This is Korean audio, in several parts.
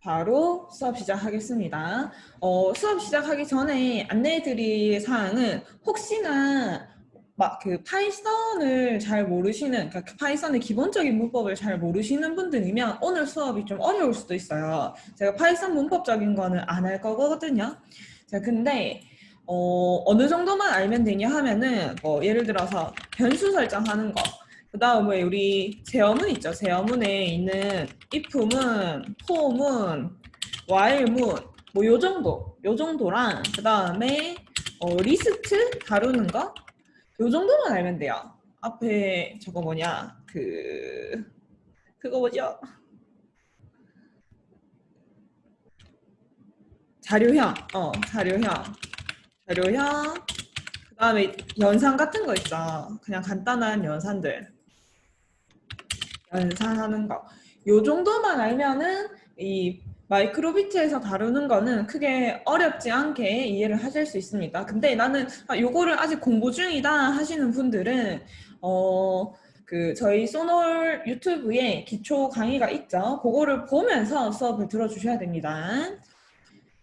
바로 수업 시작하겠습니다. 수업 시작하기 전에 안내해드릴 사항은 혹시나 막 그 파이썬을 잘 모르시는, 그러니까 그 파이썬의 기본적인 문법을 잘 모르시는 분들이면 오늘 수업이 좀 어려울 수도 있어요. 제가 파이썬 문법적인 거는 안 할 거거든요. 자, 근데 어느 정도만 알면 되냐 하면은 예를 들어서 변수 설정하는 거, 그 다음에 우리 제어문 있죠. 제어문에 있는 if문, for문, while문 뭐 요 정도랑 그 다음에 리스트 다루는 거 요 정도만 알면 돼요. 앞에 저거 뭐냐 그거 뭐죠? 자료형 자료형 그 다음에 연산 같은 거 있죠. 그냥 간단한 연산들 연산하는 거. 요 정도만 알면은 이 마이크로비트에서 다루는 거는 크게 어렵지 않게 이해를 하실 수 있습니다. 근데 나는 요거를 아직 공부 중이다 하시는 분들은 저희 소놀 유튜브에 기초 강의가 있죠. 그거를 보면서 수업을 들어주셔야 됩니다.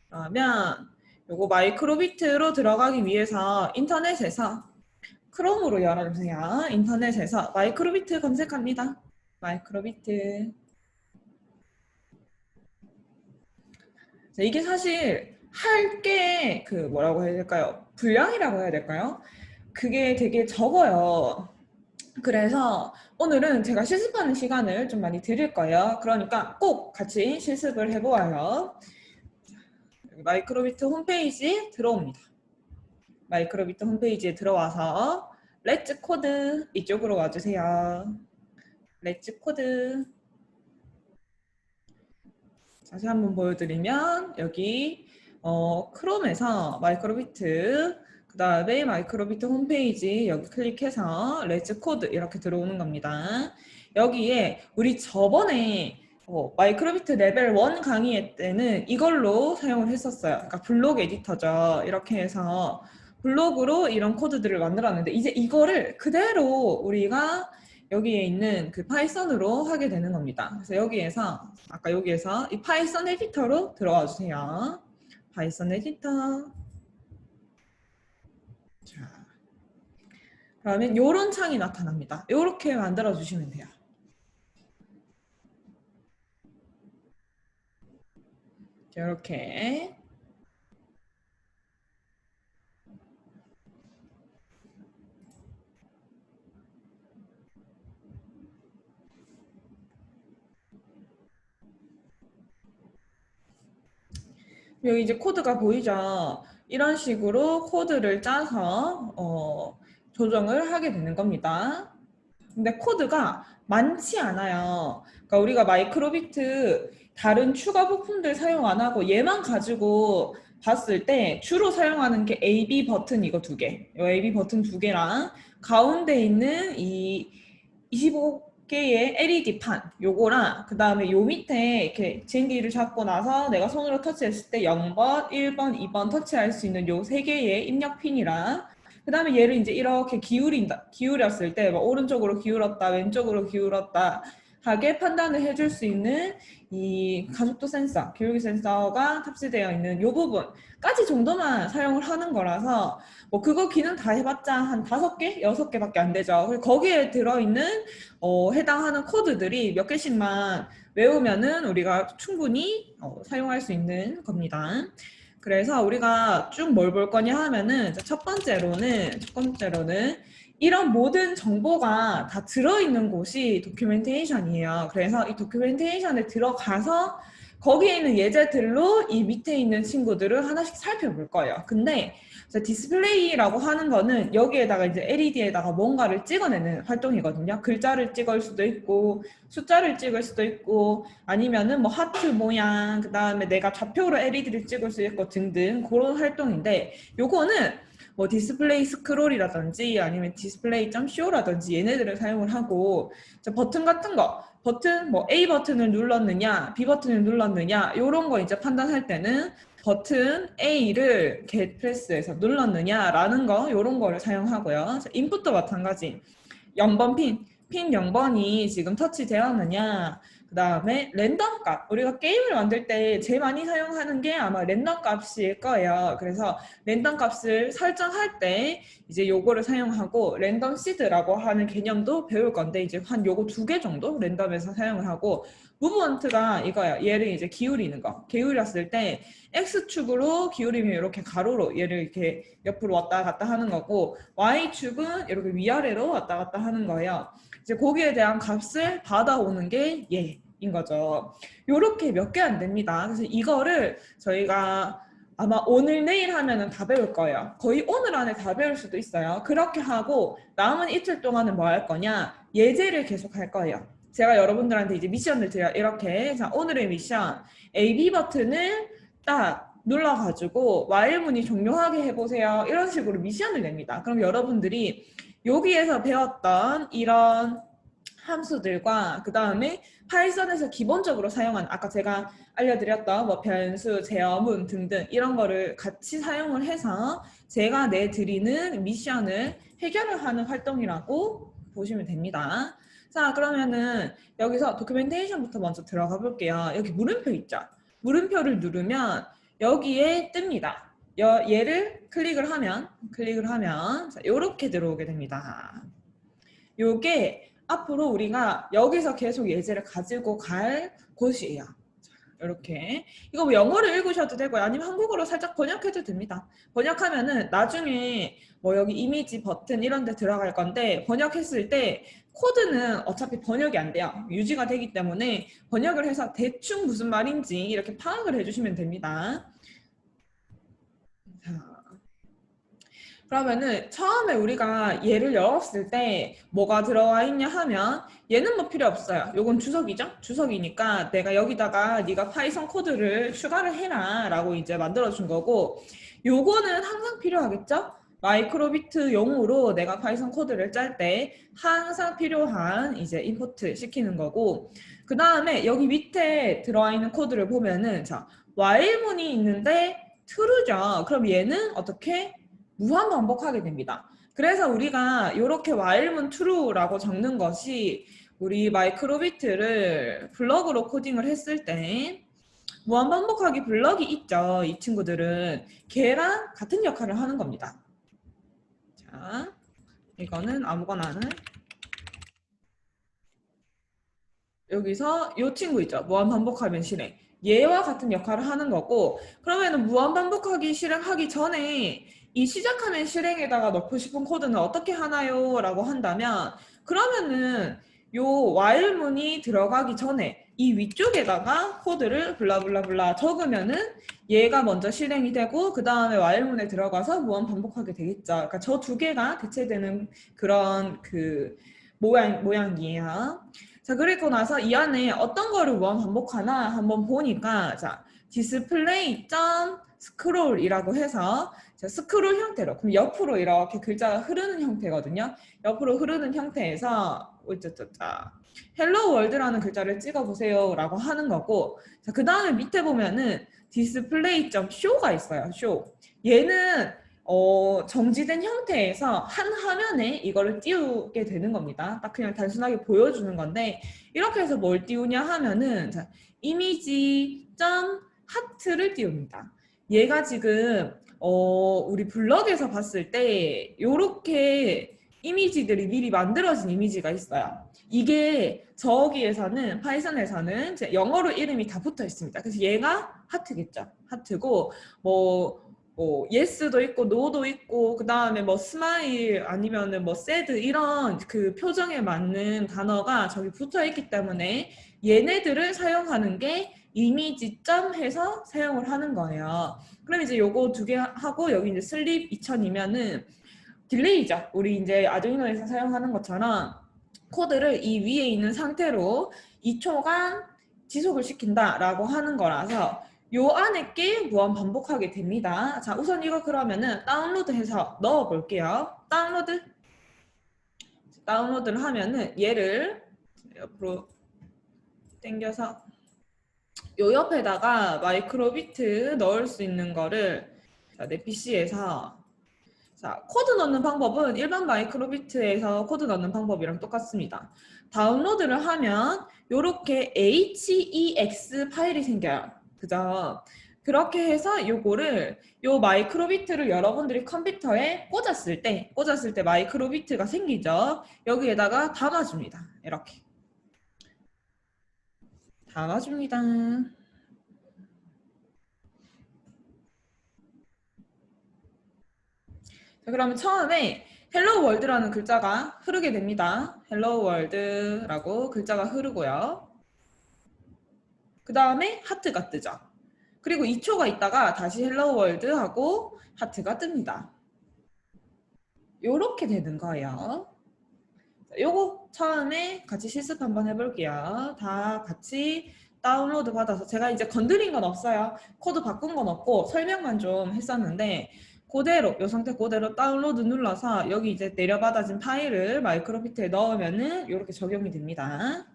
그러면 요거 마이크로비트로 들어가기 위해서 인터넷에서 크롬으로 열어주세요. 인터넷에서 마이크로비트 검색합니다. 마이크로비트. 자, 이게 사실 할 게 뭐라고 해야 될까요? 분량이라고 해야 될까요? 그게 되게 적어요. 그래서 오늘은 제가 실습하는 시간을 좀 많이 드릴 거예요. 그러니까 꼭 같이 실습을 해보아요. 마이크로비트 홈페이지 들어옵니다. 마이크로비트 홈페이지에 들어와서 렛츠 코드 이쪽으로 와주세요. 렛츠 코드. 다시 한번 보여드리면 여기 크롬에서 마이크로비트 그 다음에 마이크로비트 홈페이지 여기 클릭해서 렛츠 코드 이렇게 들어오는 겁니다. 여기에 우리 저번에 마이크로비트 레벨 1 강의 때는 이걸로 사용을 했었어요. 그러니까 블록 에디터죠. 이렇게 해서 블록으로 이런 코드들을 만들었는데 이제 이거를 그대로 우리가 여기에 있는 그 파이썬으로 하게 되는 겁니다. 그래서 여기에서 아까 여기에서 이 파이썬 에디터로 들어와 주세요. 파이썬 에디터. 자, 그러면 이런 창이 나타납니다. 이렇게 만들어 주시면 돼요. 이렇게. 여기 이제 코드가 보이죠? 이런 식으로 코드를 짜서 조정을 하게 되는 겁니다. 근데 코드가 많지 않아요. 그러니까 우리가 마이크로비트 다른 추가 부품들 사용 안 하고 얘만 가지고 봤을 때 주로 사용하는 게 AB 버튼 이거 두 개. 이 AB 버튼 두 개랑 가운데 있는 이 25개의 LED 판 요거랑 그 다음에 요 밑에 이렇게 쟁기를 잡고 나서 내가 손으로 터치했을 때 0번, 1번, 2번 터치할 수 있는 요 세 개의 입력 핀이랑 그 다음에 얘를 이제 이렇게 기울였을 때 오른쪽으로 기울었다, 왼쪽으로 기울었다 하게 판단을 해줄 수 있는 이 가속도 센서, 기울기 센서가 탑재되어 있는 이 부분까지 정도만 사용을 하는 거라서 뭐 그거 기능 다 해봤자 한 5개, 6개밖에 안 되죠. 그리고 거기에 들어있는 해당하는 코드들이 몇 개씩만 외우면은 우리가 충분히 사용할 수 있는 겁니다. 그래서 우리가 쭉 뭘 볼 거냐 하면은 첫 번째로는 이런 모든 정보가 다 들어있는 곳이 도큐멘테이션이에요. 그래서 이 도큐멘테이션에 들어가서 거기에 있는 예제들로 이 밑에 있는 친구들을 하나씩 살펴볼 거예요. 근데 디스플레이라고 하는 거는 여기에다가 이제 LED에다가 뭔가를 찍어내는 활동이거든요. 글자를 찍을 수도 있고 숫자를 찍을 수도 있고 아니면은 뭐 하트 모양 그 다음에 내가 좌표로 LED를 찍을 수 있고 등등 그런 활동인데 요거는 뭐 디스플레이 스크롤이라든지 아니면 디스플레이 .show라든지 얘네들을 사용을 하고 버튼 같은 거 버튼 뭐 A 버튼을 눌렀느냐 B 버튼을 눌렀느냐 요런 거 이제 판단할 때는 버튼 A를 get 프레스해서 눌렀느냐라는 거 요런 거를 사용하고요. 인풋도 마찬가지 0번 핀 0번이 지금 터치되었느냐 그 다음에 랜덤 값. 우리가 게임을 만들 때 제일 많이 사용하는 게 아마 랜덤 값일 거예요. 그래서 랜덤 값을 설정할 때 이제 요거를 사용하고 랜덤 시드라고 하는 개념도 배울 건데 이제 한 요거 2개 정도 랜덤에서 사용을 하고 무브먼트가 이거야. 얘를 이제 기울이는 거. 기울였을 때 X축으로 기울이면 이렇게 가로로 얘를 이렇게 옆으로 왔다 갔다 하는 거고 Y축은 이렇게 위아래로 왔다 갔다 하는 거예요. 이제 거기에 대한 값을 받아오는 게 얘인 거죠. 요렇게 몇 개 안 됩니다. 그래서 이거를 저희가 아마 오늘 내일 하면은 다 배울 거예요. 거의 오늘 안에 다 배울 수도 있어요. 그렇게 하고 남은 이틀 동안은 뭐 할 거냐? 예제를 계속 할 거예요. 제가 여러분들한테 이제 미션을 드려요. 이렇게 자 오늘의 미션 AB 버튼을 딱 눌러가지고 와일문이 종료하게 해보세요. 이런 식으로 미션을 냅니다. 그럼 여러분들이 여기에서 배웠던 이런 함수들과 그 다음에 파이썬에서 기본적으로 사용한 아까 제가 알려드렸던 뭐 변수, 제어문 등등 이런 거를 같이 사용을 해서 제가 내드리는 미션을 해결을 하는 활동이라고 보시면 됩니다. 자 그러면은 여기서 도큐멘테이션부터 먼저 들어가 볼게요. 여기 물음표 있죠? 물음표를 누르면 여기에 뜹니다. 얘를 클릭을 하면 자, 이렇게 들어오게 됩니다. 요게 앞으로 우리가 여기서 계속 예제를 가지고 갈 곳이에요. 이렇게 이거 뭐 영어로 읽으셔도 되고요. 아니면 한국어로 살짝 번역해도 됩니다. 번역하면은 나중에 뭐 여기 이미지 버튼 이런 데 들어갈 건데 번역했을 때 코드는 어차피 번역이 안 돼요. 유지가 되기 때문에 번역을 해서 대충 무슨 말인지 이렇게 파악을 해주시면 됩니다. 자, 그러면은 처음에 우리가 얘를 열었을 때 뭐가 들어와 있냐 하면 얘는 뭐 필요 없어요. 요건 주석이죠? 주석이니까 내가 여기다가 네가 파이썬 코드를 추가를 해라 라고 이제 만들어준 거고 요거는 항상 필요하겠죠? 마이크로비트 용으로 내가 파이썬 코드를 짤 때 항상 필요한 이제 임포트 시키는 거고 그 다음에 여기 밑에 들어와 있는 코드를 보면은 자 while문이 있는데 true죠. 그럼 얘는 어떻게? 무한 반복하게 됩니다. 그래서 우리가 이렇게 while문 true라고 적는 것이 우리 마이크로비트를 블럭으로 코딩을 했을 때 무한 반복하기 블럭이 있죠. 이 친구들은 걔랑 같은 역할을 하는 겁니다. 자, 이거는 아무거나 하는 여기서 이 친구 있죠. 무한 반복하면 실행. 얘와 같은 역할을 하는 거고 그러면은 무한 반복하기 실행하기 전에 이 시작하면 실행에다가 넣고 싶은 코드는 어떻게 하나요? 라고 한다면 그러면은 요 while문이 들어가기 전에 이 위쪽에다가 코드를 블라블라블라 적으면은 얘가 먼저 실행이 되고 그 다음에 while문에 들어가서 무한 반복하게 되겠죠. 그러니까 저 두 개가 대체되는 그런 그 모양이에요. 자 그리고 나서 이 안에 어떤 거를 무한 반복하나 한번 보니까 자 디스플레이 점 스크롤이라고 해서 자, 스크롤 형태로 그럼 옆으로 이렇게 글자가 흐르는 형태거든요. 옆으로 흐르는 형태에서 헬로 월드라는 글자를 찍어보세요 라고 하는 거고 자, 그 다음에 밑에 보면은 디스플레이 점 쇼가 있어요. 쇼 얘는 정지된 형태에서 한 화면에 이거를 띄우게 되는 겁니다. 딱 그냥 단순하게 보여주는 건데 이렇게 해서 뭘 띄우냐 하면은 자, 이미지 점 하트를 띄웁니다. 얘가 지금 우리 블럭에서 봤을 때 이렇게 이미지들이 미리 만들어진 이미지가 있어요. 이게 저기에서는 파이썬에서는 영어로 이름이 다 붙어 있습니다. 그래서 얘가 하트겠죠. 하트고 yes도 있고 no도 있고 그 다음에 뭐 smile 아니면은 뭐 sad 이런 그 표정에 맞는 단어가 저기 붙어 있기 때문에 얘네들을 사용하는 게 이미지점 해서 사용을 하는 거예요. 그럼 이제 요거 2개 하고 여기 이제 슬립 2000이면은 딜레이죠. 우리 이제 아두이노에서 사용하는 것처럼 코드를 이 위에 있는 상태로 2초간 지속을 시킨다라고 하는 거라서 요 안에 게 무한 반복하게 됩니다. 자, 우선 이거 그러면은 다운로드해서 넣어 볼게요. 다운로드를 하면은 얘를 옆으로 당겨서 요 옆에다가 마이크로비트 넣을 수 있는 거를 자, 내 PC에서 자, 코드 넣는 방법은 일반 마이크로비트에서 코드 넣는 방법이랑 똑같습니다. 다운로드를 하면 이렇게 HEX 파일이 생겨요. 그죠? 그렇게 해서 요거를 요 마이크로비트를 여러분들이 컴퓨터에 꽂았을 때 마이크로비트가 생기죠. 여기에다가 담아줍니다. 이렇게 담아줍니다. 자, 그러면 처음에 헬로 월드라는 글자가 흐르게 됩니다. 헬로 월드라고 글자가 흐르고요. 그 다음에 하트가 뜨죠. 그리고 2초가 있다가 다시 헬로 월드 하고 하트가 뜹니다. 요렇게 되는 거예요. 요거 처음에 같이 실습 한번 해볼게요. 다 같이 다운로드 받아서 제가 이제 건드린 건 없어요. 코드 바꾼 건 없고 설명만 좀 했었는데 그대로 이 상태 그대로 다운로드 눌러서 여기 이제 내려받아진 파일을 마이크로비트에 넣으면은 이렇게 적용이 됩니다.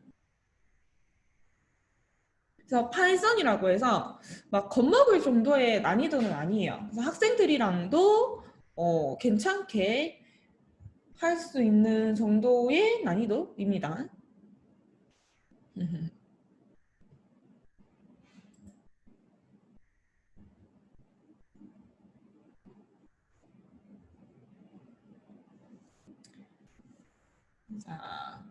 그래서 파이썬이라고 해서 막 겁먹을 정도의 난이도는 아니에요. 그래서 학생들이랑도 괜찮게 할 수 있는 정도의 난이도입니다. 자,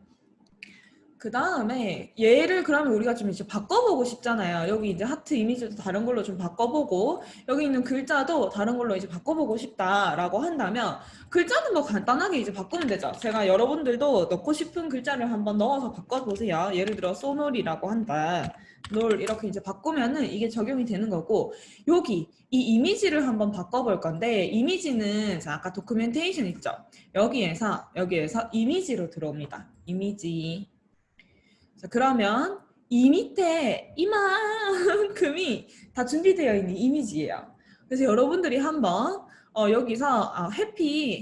그 다음에 얘를 그러면 우리가 좀 이제 바꿔보고 싶잖아요. 여기 이제 하트 이미지도 다른 걸로 좀 바꿔보고 여기 있는 글자도 다른 걸로 이제 바꿔보고 싶다라고 한다면 글자는 뭐 간단하게 이제 바꾸면 되죠. 제가 여러분들도 넣고 싶은 글자를 한번 넣어서 바꿔보세요. 예를 들어 소놀이라고 한다. 놀 이렇게 이제 바꾸면은 이게 적용이 되는 거고 여기 이 이미지를 한번 바꿔볼 건데 이미지는 자 아까 도큐멘테이션 있죠. 여기에서 이미지로 들어옵니다. 이미지. 자, 그러면 이 밑에 이만큼이 다 준비되어 있는 이미지예요. 그래서 여러분들이 한번 여기서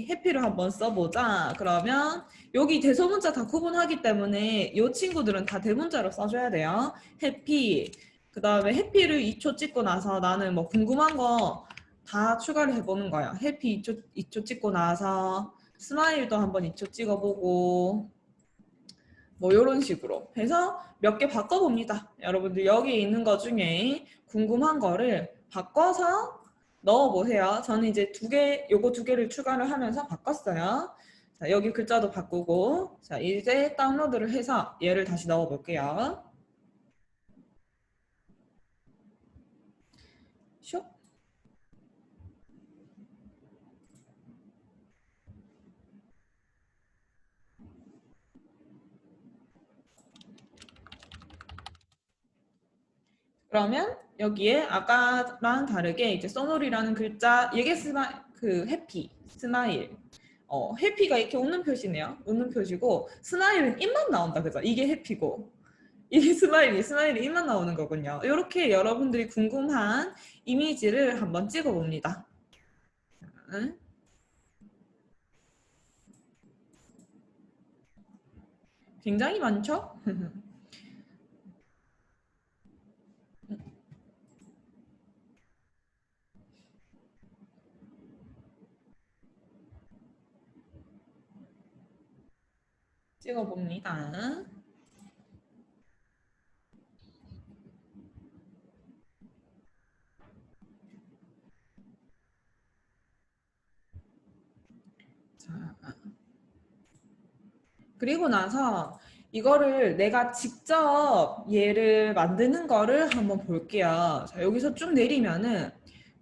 해피를 한번 써보자. 그러면 여기 대소문자 다 구분하기 때문에 이 친구들은 다 대문자로 써줘야 돼요. 해피. 그 다음에 해피를 2초 찍고 나서 나는 뭐 궁금한 거 다 추가를 해보는 거예요. 해피 2초 찍고 나서 스마일도 한번 2초 찍어보고 뭐 이런 식으로 해서 몇 개 바꿔봅니다. 여러분들 여기 있는 것 중에 궁금한 거를 바꿔서 넣어보세요. 저는 이제 요거 두 개를 추가를 하면서 바꿨어요. 자, 여기 글자도 바꾸고 자 이제 다운로드를 해서 얘를 다시 넣어볼게요. 슉. 그러면 여기에 아까랑 다르게 이제 써놀이라는 글자 이게 해피, 스마일. 해피가 이렇게 웃는 표시네요. 웃는 표시고 스마일은 입만 나온다 그죠? 이게 해피고 이게 스마일이 입만 나오는 거군요. 이렇게 여러분들이 궁금한 이미지를 한번 찍어봅니다. 응? 굉장히 많죠? 찍어봅니다. 자, 그리고 나서 이거를 내가 직접 얘를 만드는 거를 한번 볼게요. 자, 여기서 쭉 내리면은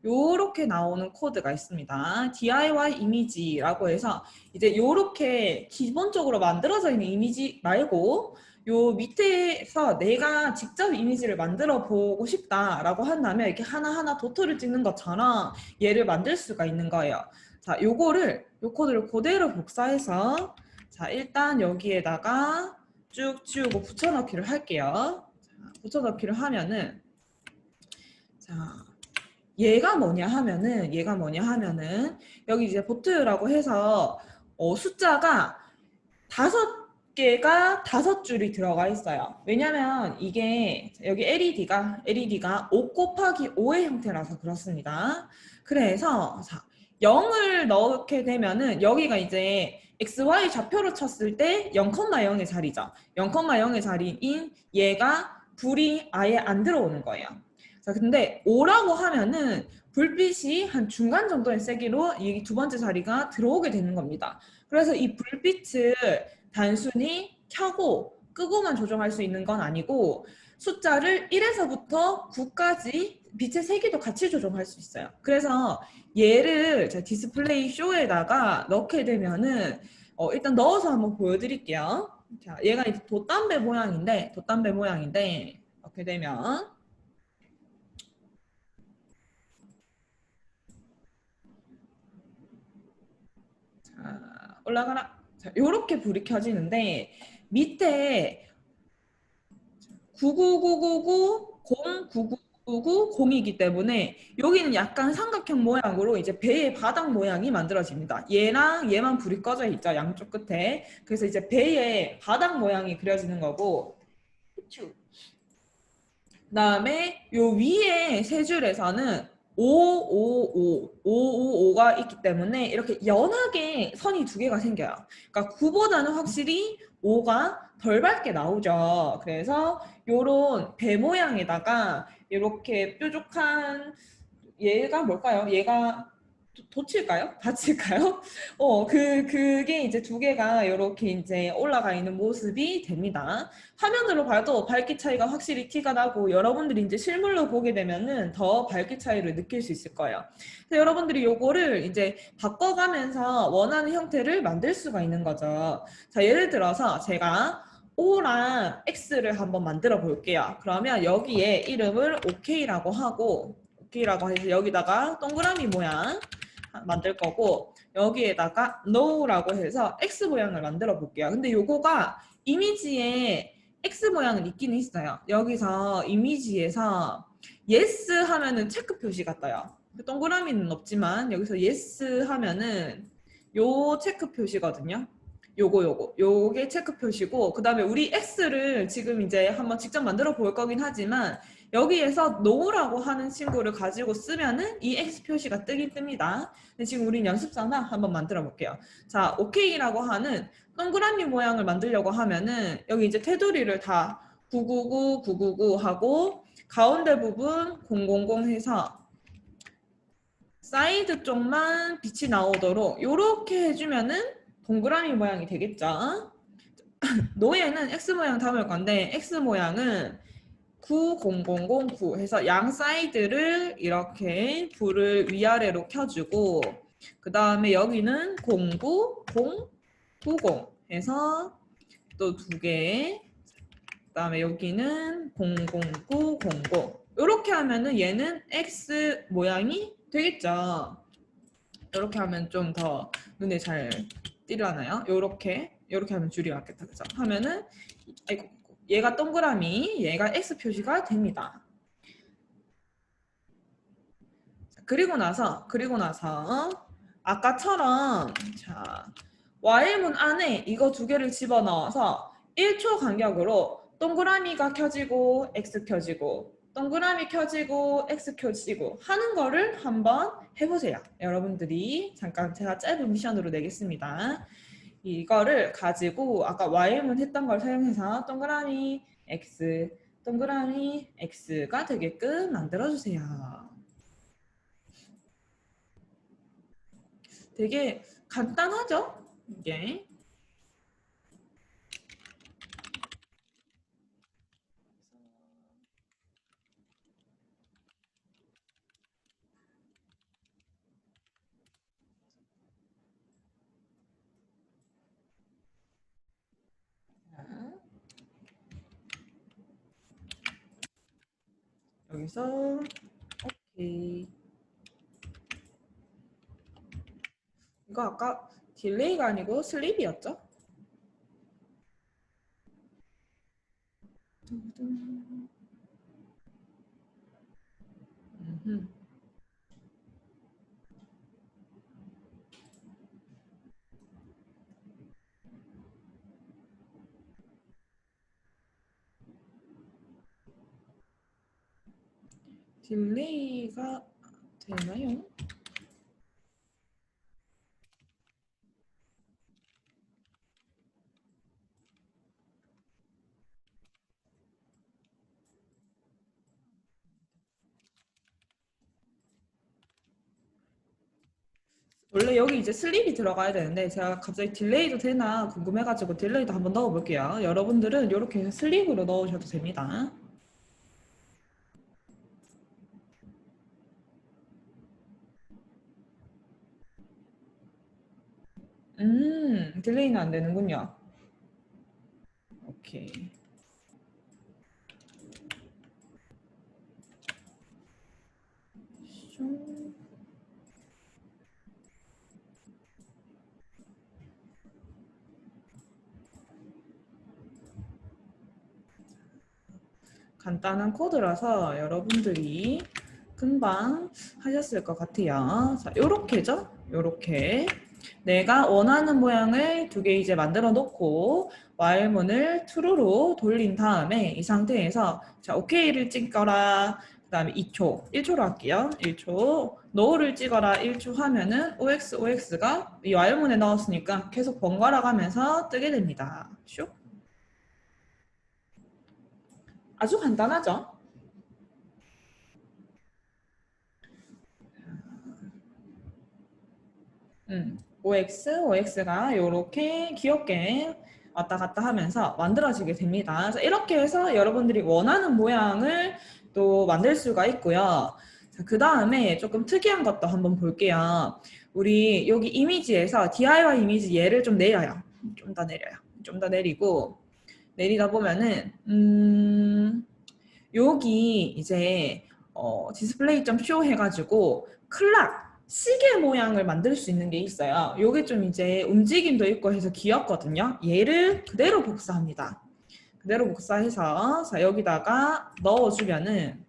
요렇게 나오는 코드가 있습니다. DIY 이미지라고 해서 이제 요렇게 기본적으로 만들어져 있는 이미지 말고 요 밑에서 내가 직접 이미지를 만들어 보고 싶다라고 한다면 이렇게 하나하나 도트를 찍는 것처럼 얘를 만들 수가 있는 거예요. 자, 요 코드를 그대로 복사해서 자, 일단 여기에다가 쭉 지우고 붙여넣기를 할게요. 자, 붙여넣기를 하면은 자, 얘가 뭐냐 하면은 여기 이제 보트라고 해서 숫자가 5개가 5줄이 들어가 있어요. 왜냐면 이게 여기 LED가 5 곱하기 5의 형태라서 그렇습니다. 그래서 자, 0을 넣게 되면은 여기가 이제 XY 좌표로 쳤을 때 0,0의 자리죠. 0,0의 자리인 얘가 불이 아예 안 들어오는 거예요. 자, 근데 5라고 하면은 불빛이 한 중간 정도의 세기로 이 두 번째 자리가 들어오게 되는 겁니다. 그래서 이 불빛을 단순히 켜고 끄고만 조정할 수 있는 건 아니고 숫자를 1에서부터 9까지 빛의 세기도 같이 조정할 수 있어요. 그래서 얘를 자, 디스플레이 쇼에다가 넣게 되면은 일단 넣어서 한번 보여드릴게요. 자, 얘가 이제 돛담배 모양인데 이렇게 되면 자, 올라가라. 자, 요렇게 불이 켜지는데 밑에 99999-09999-0이기 때문에 여기는 약간 삼각형 모양으로 이제 배의 바닥 모양이 만들어집니다. 얘랑 얘만 불이 꺼져 있죠. 양쪽 끝에. 그래서 이제 배의 바닥 모양이 그려지는 거고 그다음에 요 위에 세 줄에서는 555가 있기 때문에 이렇게 연하게 선이 두 개가 생겨요. 그러니까 9보다는 확실히 5가 덜 밝게 나오죠. 그래서 요런 배 모양에다가 이렇게 뾰족한 얘가 뭘까요? 얘가 돛일까요? 밭일까요? 그게 이제 두 개가 이렇게 이제 올라가 있는 모습이 됩니다. 화면으로 봐도 밝기 차이가 확실히 티가 나고 여러분들이 이제 실물로 보게 되면은 더 밝기 차이를 느낄 수 있을 거예요. 그래서 여러분들이 요거를 이제 바꿔가면서 원하는 형태를 만들 수가 있는 거죠. 자, 예를 들어서 제가 O랑 X를 한번 만들어 볼게요. 그러면 여기에 이름을 OK라고 하고 OK라고 해서 여기다가 동그라미 모양 만들 거고 여기에다가 no라고 해서 X 모양을 만들어 볼게요. 근데 요거가 이미지에 X 모양은 있긴 있어요. 여기서 이미지에서 yes 하면은 체크 표시가 떠요. 동그라미는 없지만 여기서 yes 하면은 요 체크 표시거든요. 요게 체크 표시고 그 다음에 우리 X를 지금 이제 한번 직접 만들어 볼 거긴 하지만 여기에서 no라고 하는 친구를 가지고 쓰면은 이 X 표시가 뜨긴 뜹니다. 근데 지금 우린 연습삼아 한번 만들어 볼게요. 자, OK라고 하는 동그라미 모양을 만들려고 하면은 여기 이제 테두리를 다 999, 999 하고 가운데 부분 000 해서 사이드 쪽만 빛이 나오도록 이렇게 해주면은 동그라미 모양이 되겠죠. 노예는 X 모양 담을 건데 X 모양은 90009 해서 양 사이드를 이렇게 불을 위아래로 켜주고 그 다음에 여기는 09090 해서 또 두 개, 그 다음에 여기는 00900 이렇게 하면은 얘는 X 모양이 되겠죠. 이렇게 하면 좀 더 눈에 잘 띄려나요? 이렇게 하면 줄이 맞겠다. 그죠? 하면은 아이고, 얘가 동그라미, 얘가 X 표시가 됩니다. 그리고 나서 아까처럼 자 while문 안에 이거 두 개를 집어넣어서 1초 간격으로 동그라미가 켜지고 X 켜지고 동그라미 켜지고 X 켜지고 하는 거를 한번 해보세요. 여러분들이 잠깐 제가 짧은 미션으로 내겠습니다. 이거를 가지고 아까 while문 했던 걸 사용해서 동그라미 X 동그라미 X가 되게끔 만들어주세요. 되게 간단하죠? 이게. 여기서 오케이. 이거 아까 딜레이가 아니고 슬립이었죠? 음흠. 딜레이가 되나요? 원래 여기 이제 슬립이 들어가야 되는데 제가 갑자기 딜레이도 되나 궁금해가지고 딜레이도 한번 넣어볼게요. 여러분들은 이렇게 슬립으로 넣으셔도 됩니다. 딜레이는 안 되는군요. 오케이. 간단한 코드라서 여러분들이 금방 하셨을 것 같아요. 자, 요렇게죠? 요렇게. 내가 원하는 모양을 두 개 이제 만들어 놓고 while문을 true로 돌린 다음에 이 상태에서 자, OK를 찍거라. 그 다음에 2초, 1초로 할게요. 1초. no를 찍어라 1초 하면은 OX가 이 while문에 넣었으니까 계속 번갈아 가면서 뜨게 됩니다. 슉. 아주 간단하죠? OX가 이렇게 귀엽게 왔다 갔다 하면서 만들어지게 됩니다. 그래서 이렇게 해서 여러분들이 원하는 모양을 또 만들 수가 있고요. 그 다음에 조금 특이한 것도 한번 볼게요. 우리 여기 이미지에서 DIY 이미지 얘를 좀 내려요. 좀 더 내려요. 좀 더 내리고 내리다 보면은 여기 이제 디스플레이.show 해가지고 클락 시계 모양을 만들 수 있는 게 있어요. 요게 좀 이제 움직임도 있고 해서 귀엽거든요. 얘를 그대로 복사합니다. 그대로 복사해서 자, 여기다가 넣어주면은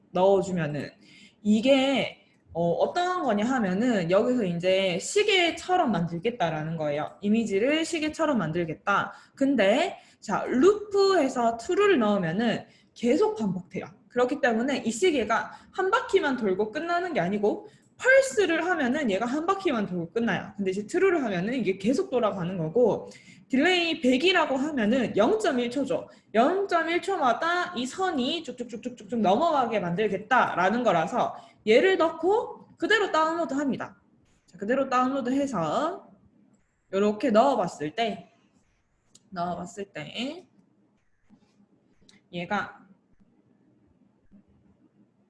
이게 어떤 거냐 하면은 여기서 이제 시계처럼 만들겠다라는 거예요. 이미지를 시계처럼 만들겠다. 근데 자, 루프해서 true를 넣으면은 계속 반복돼요. 그렇기 때문에 이 시계가 한 바퀴만 돌고 끝나는 게 아니고 펄스를 하면은 얘가 한 바퀴만 돌고 끝나요. 근데 이제 true를 하면은 이게 계속 돌아가는 거고 딜레이 100이라고 하면은 0.1초죠. 0.1초마다 이 선이 쭉쭉쭉쭉쭉 넘어가게 만들겠다라는 거라서 얘를 넣고 그대로 다운로드 합니다. 자, 그대로 다운로드 해서 이렇게 넣어봤을 때 얘가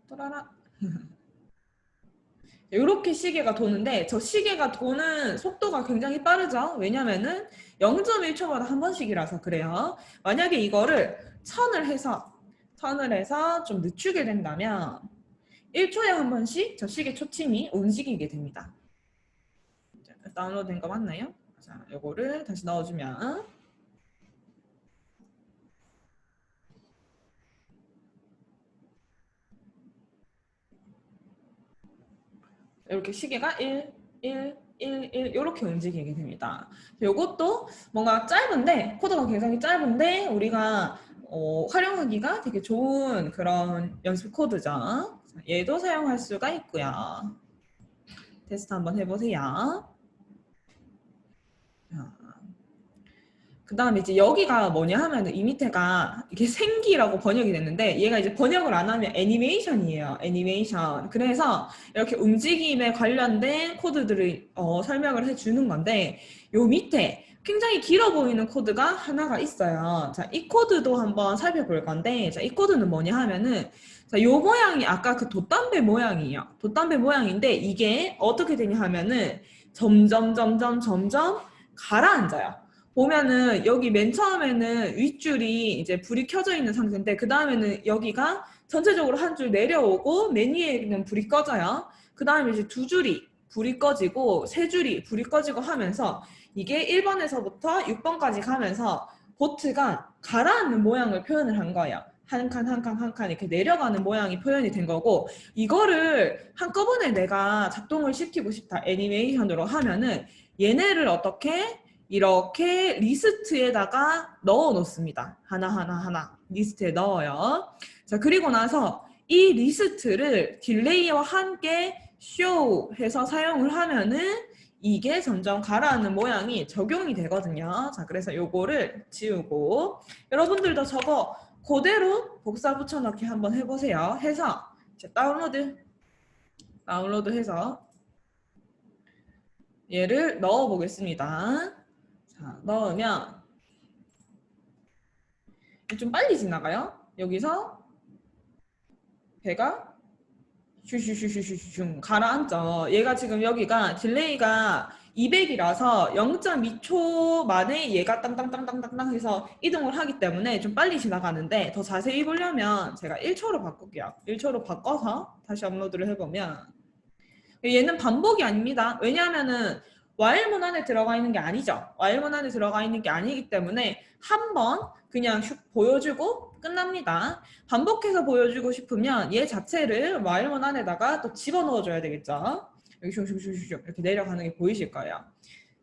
또라라 이렇게 시계가 도는데 저 시계가 도는 속도가 굉장히 빠르죠. 왜냐면은 0.1초마다 한 번씩이라서 그래요. 만약에 이거를 턴을 해서 좀 늦추게 된다면 1초에 한 번씩 저 시계 초침이 움직이게 됩니다. 자, 다운로드된 거 맞나요? 자, 요거를 다시 넣어주면 이렇게 시계가 1, 1, 1, 1 이렇게 움직이게 됩니다. 요것도 뭔가 짧은데 코드가 굉장히 짧은데 우리가 활용하기가 되게 좋은 그런 연습 코드죠. 얘도 사용할 수가 있고요. 테스트 한번 해보세요. 그 다음에 이제 여기가 뭐냐 하면 이 밑에가 이게 생기라고 번역이 됐는데 얘가 이제 번역을 안 하면 애니메이션이에요. 애니메이션. 그래서 이렇게 움직임에 관련된 코드들을 설명을 해주는 건데 요 밑에 굉장히 길어 보이는 코드가 하나가 있어요. 자, 이 코드도 한번 살펴볼 건데 자, 이 코드는 뭐냐 하면은 자, 요 모양이 아까 그 돛담배 모양이에요. 돛담배 모양인데 이게 어떻게 되냐 하면은 점점 가라앉아요. 보면은 여기 맨 처음에는 윗줄이 이제 불이 켜져 있는 상태인데 그 다음에는 여기가 전체적으로 한 줄 내려오고 맨 위에는 불이 꺼져요. 그 다음에 이제 두 줄이 불이 꺼지고 세 줄이 불이 꺼지고 하면서 이게 1번에서부터 6번까지 가면서 보트가 가라앉는 모양을 표현을 한 거예요. 한 칸 이렇게 내려가는 모양이 표현이 된 거고 이거를 한꺼번에 내가 작동을 시키고 싶다 애니메이션으로 하면은 얘네를 어떻게 이렇게 리스트에다가 넣어 놓습니다. 하나 리스트에 넣어요. 자, 그리고 나서 이 리스트를 딜레이와 함께 show 해서 사용을 하면은 이게 점점 가라앉는 모양이 적용이 되거든요. 자, 그래서 요거를 지우고 여러분들도 저거 그대로 복사 붙여넣기 한번 해보세요. 해서 이제 다운로드 해서 얘를 넣어 보겠습니다. 자, 넣으면 좀 빨리 지나가요. 여기서 배가 슈슈슈슈슈슈 가라앉죠. 얘가 지금 여기가 딜레이가 200이라서 0.2초 만에 얘가 땅땅땅땅땅땅 해서 이동을 하기 때문에 좀 빨리 지나가는데 더 자세히 보려면 제가 1초로 바꿀게요. 1초로 바꿔서 다시 업로드를 해보면 얘는 반복이 아닙니다. 왜냐하면은 while문 안에 들어가 있는 게 아니죠. while문 안에 들어가 있는 게 아니기 때문에 한 번 그냥 슉 보여주고 끝납니다. 반복해서 보여주고 싶으면 얘 자체를 while문 안에다가 또 집어넣어줘야 되겠죠. 여기 슝슝슝슝 이렇게 내려가는 게 보이실 거예요.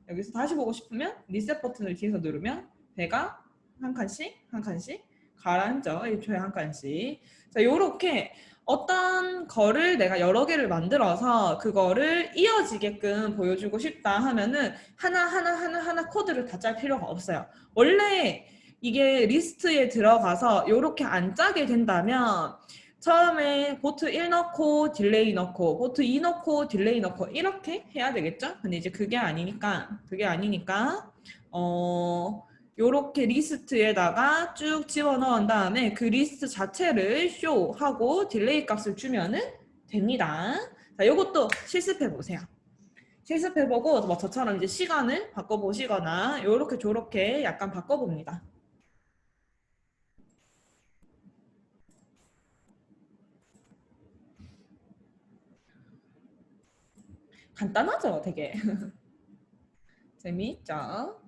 여기서 다시 보고 싶으면 리셋 버튼을 뒤에서 누르면 배가 한 칸씩 한 칸씩 가라앉죠. 1초에 한 칸씩. 자, 요렇게 어떤 거를 내가 여러 개를 만들어서 그거를 이어지게끔 보여주고 싶다 하면은 하나 코드를 다 짤 필요가 없어요. 원래 이게 리스트에 들어가서 이렇게 안 짜게 된다면 처음에 보트 1 넣고 딜레이 넣고 보트 2 넣고 딜레이 넣고 이렇게 해야 되겠죠? 근데 이제 그게 아니니까 요렇게 리스트에다가 쭉 집어넣은 다음에 그 리스트 자체를 쇼하고 딜레이 값을 주면은 됩니다. 자, 요것도 실습해보세요. 실습해보고 뭐 저처럼 이제 시간을 바꿔보시거나 요렇게 저렇게 약간 바꿔봅니다. 간단하죠, 되게. 재미있죠?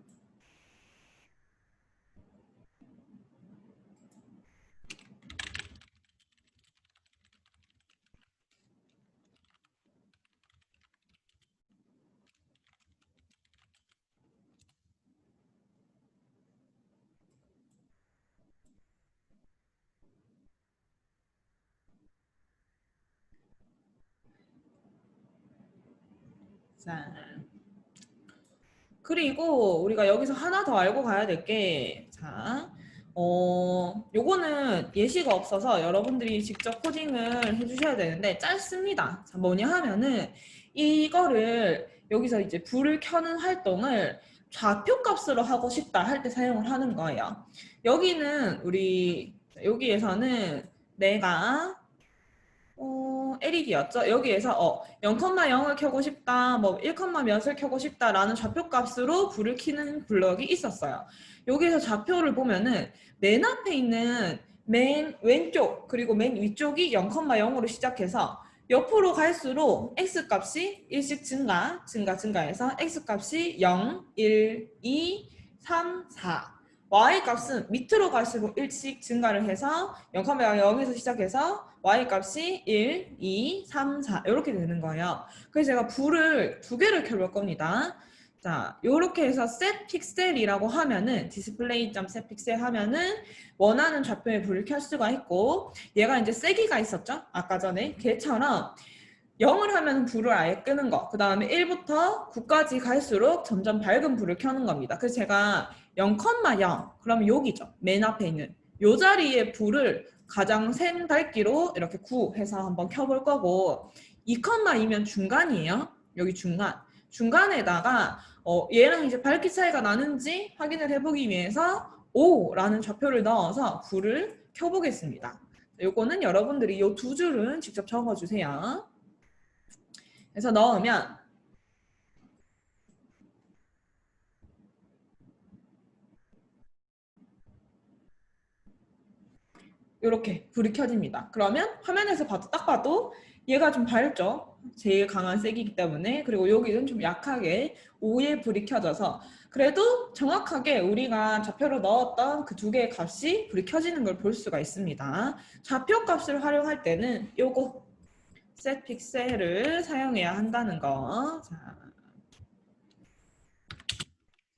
자, 그리고 우리가 여기서 하나 더 알고 가야 될 게, 자, 요거는 예시가 없어서 여러분들이 직접 코딩을 해주셔야 되는데 짧습니다. 자, 뭐냐 하면은 이거를 여기서 이제 불을 켜는 활동을 좌표값으로 하고 싶다 할 때 사용을 하는 거예요. 여기는 여기에서는 내가 LED였죠. 여기에서 0,0을 켜고 싶다, 뭐 1, 몇을 켜고 싶다라는 좌표값으로 불을 켜는 블럭이 있었어요. 여기에서 좌표를 보면은 맨 앞에 있는 맨 왼쪽 그리고 맨 위쪽이 0,0으로 시작해서 옆으로 갈수록 X값이 1씩 증가해서 X값이 0, 1, 2, 3, 4 Y값은 밑으로 갈수록 1씩 증가를 해서 0,0에서 시작해서 Y값이 1, 2, 3, 4 이렇게 되는 거예요. 그래서 제가 불을 두 개를 켜볼 겁니다. 자, 이렇게 해서 set 픽셀이라고 하면은 display.set 픽셀 하면은 원하는 좌표에 불을 켤 수가 있고 얘가 이제 세기가 있었죠? 아까 전에 걔처럼 0을 하면 불을 아예 끄는 거. 그 다음에 1부터 9까지 갈수록 점점 밝은 불을 켜는 겁니다. 그래서 제가 0,0 그러면 여기죠. 맨 앞에 있는 요 자리에 불을 가장 센 밝기로 이렇게 9 해서 한번 켜볼 거고 2,2면 중간이에요. 여기 중간에다가 얘랑 이제 밝기 차이가 나는지 확인을 해보기 위해서 5라는 좌표를 넣어서 불을 켜보겠습니다. 요거는 여러분들이 요 두 줄은 직접 적어주세요. 그래서 넣으면 이렇게 불이 켜집니다. 그러면 화면에서 딱 봐도 얘가 좀 밝죠? 제일 강한 색이기 때문에. 그리고 여기는 좀 약하게 5의 불이 켜져서 그래도 정확하게 우리가 좌표로 넣었던 그 두 개의 값이 불이 켜지는 걸 볼 수가 있습니다. 좌표 값을 활용할 때는 요거 set 픽셀을 사용해야 한다는 거. 자,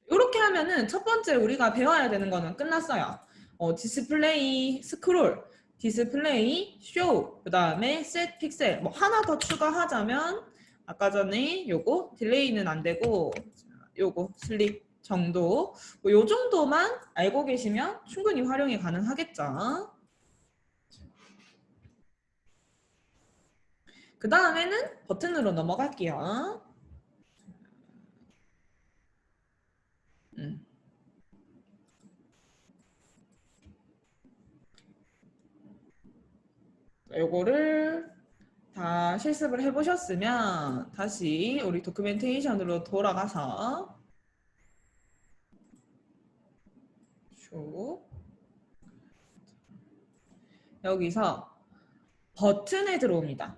이렇게 하면은 첫 번째 우리가 배워야 되는 거는 끝났어요. 디스플레이 스크롤, 디스플레이 쇼, 그 다음에 set 픽셀. 뭐 하나 더 추가하자면 아까 전에 요거 딜레이는 안 되고 요거 슬립 정도 뭐요 정도만 알고 계시면 충분히 활용이 가능하겠죠. 그 다음에는 버튼으로 넘어갈게요. 요거를 다 실습을 해보셨으면 다시 우리 도큐멘테이션으로 돌아가서 쭉 여기서 버튼에 들어옵니다.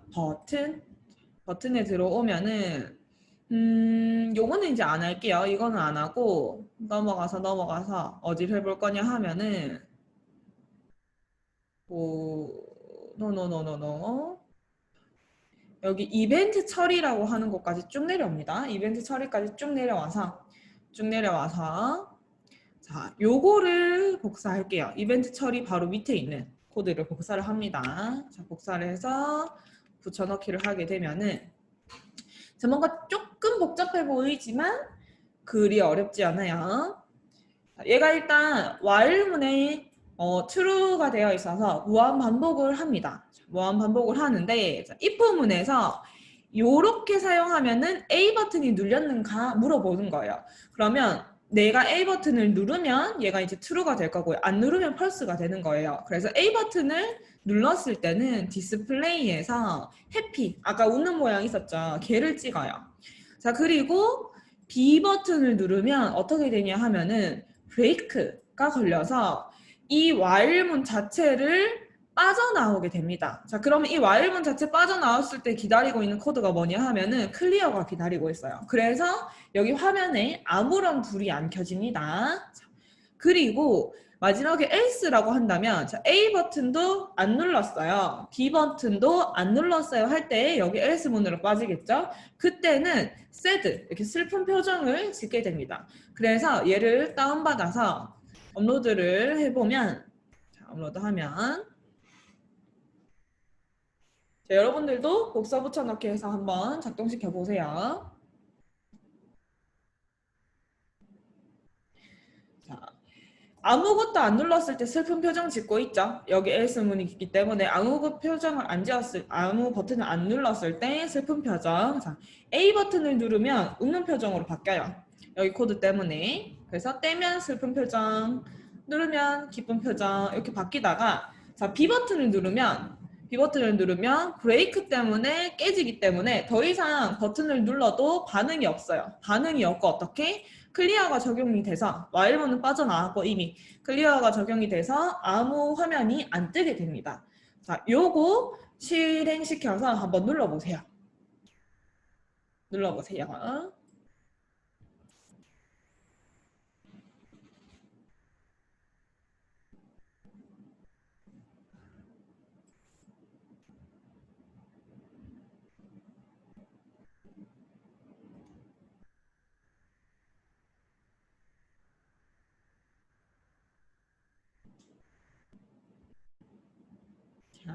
버튼에 들어오면은 요거는 이제 안 할게요. 이거는 안 하고 넘어가서 어디를 해볼 거냐 하면은 노노노노노 여기 이벤트 처리라고 하는 곳까지 쭉 내려옵니다. 이벤트 처리까지 쭉 내려와서 자, 요거를 복사할게요. 이벤트 처리 바로 밑에 있는 코드를 복사를 합니다. 자, 복사를 해서 붙여넣기를 하게 되면은 자, 뭔가 조금 복잡해 보이지만 그리 어렵지 않아요. 자, 얘가 일단 while문에 true가 되어 있어서 무한 반복을 합니다. 자, 무한 반복을 하는데 자, if문에서 요렇게 사용하면은 A 버튼이 눌렸는가 물어보는 거예요. 그러면 내가 A 버튼을 누르면 얘가 이제 true가 될 거고요. 안 누르면 false가 되는 거예요. 그래서 A 버튼을 눌렀을 때는 디스플레이에서 해피, 아까 웃는 모양 있었죠? 걔를 찍어요. 자, 그리고 B 버튼을 누르면 어떻게 되냐 하면은 브레이크가 걸려서 이 while문 자체를 빠져나오게 됩니다. 자, 그러면 이 while문 자체 빠져나왔을 때 기다리고 있는 코드가 뭐냐 하면은 클리어가 기다리고 있어요. 그래서 여기 화면에 아무런 불이 안 켜집니다. 자, 그리고 마지막에 else라고 한다면 자, A 버튼도 안 눌렀어요. B 버튼도 안 눌렀어요 할 때 여기 else 문으로 빠지겠죠? 그때는 sad 이렇게 슬픈 표정을 짓게 됩니다. 그래서 얘를 다운받아서 업로드를 해보면 자, 업로드하면 자, 여러분들도 복사 붙여넣기 해서 한번 작동시켜 보세요. 자, 아무것도 안 눌렀을 때 슬픈 표정 짓고 있죠. 여기 else 문이 있기 때문에 아무 버튼을 안 눌렀을 때 슬픈 표정. 자, A 버튼을 누르면 웃는 표정으로 바뀌어요. 여기 코드 때문에. 그래서 떼면 슬픈 표정, 누르면 기쁜 표정 이렇게 바뀌다가 자, B 버튼을 누르면 브레이크 때문에 깨지기 때문에 더 이상 버튼을 눌러도 반응이 없어요. 반응이 없고 어떻게? 클리어가 적용이 돼서 while문은 빠져나왔고 이미 클리어가 적용이 돼서 아무 화면이 안 뜨게 됩니다. 자, 요거 실행시켜서 한번 눌러보세요. 자,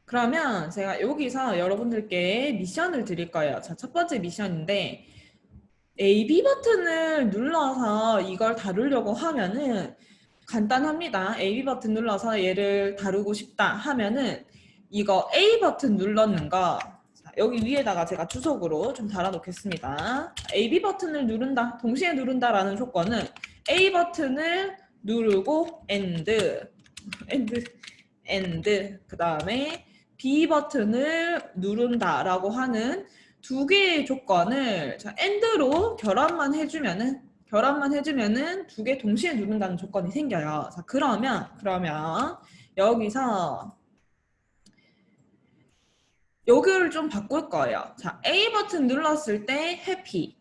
그러면 제가 여기서 여러분들께 미션을 드릴 거예요. 자, 첫 번째 미션인데 A, B 버튼을 눌러서 이걸 다루려고 하면은 간단합니다. A, B 버튼 눌러서 얘를 다루고 싶다 하면은 이거 A 버튼 눌렀는 거 자, 여기 위에다가 제가 주석으로 좀 달아놓겠습니다. A, B 버튼을 누른다, 동시에 누른다라는 조건은 A 버튼을 누르고 end 그 다음에 B 버튼을 누른다라고 하는 두 개의 조건을 자, end로 결합만 해주면은 두 개 동시에 누른다는 조건이 생겨요. 자, 그러면 여기서 여기를 좀 바꿀 거예요. 자, A 버튼 눌렀을 때 happy,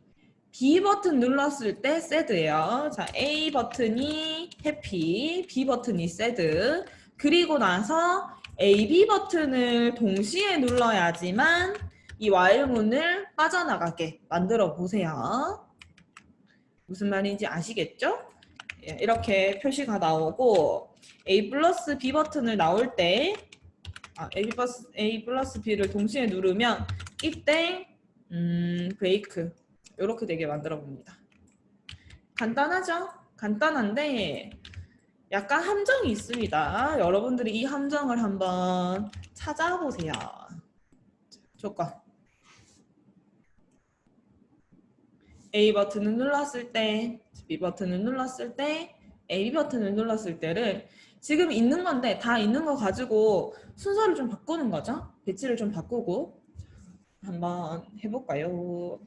B 버튼 눌렀을 때 sad예요. 자, A 버튼이 happy, B 버튼이 sad. 그리고 나서 A, B 버튼을 동시에 눌러야지만 이 while문을 빠져나가게 만들어 보세요. 무슨 말인지 아시겠죠? 이렇게 표시가 나오고 A 플러스 B 버튼을 나올 때 A 플러스 B를 동시에 누르면 이때 브레이크 이렇게 되게 만들어 봅니다. 간단하죠? 간단한데 약간 함정이 있습니다. 여러분들이 이 함정을 한번 찾아보세요. 조건 A 버튼을 눌렀을 때, B 버튼을 눌렀을 때, A 버튼을 눌렀을 때를 지금 있는 건데 다 있는 거 가지고 순서를 좀 바꾸는 거죠. 배치를 좀 바꾸고 한번 해볼까요?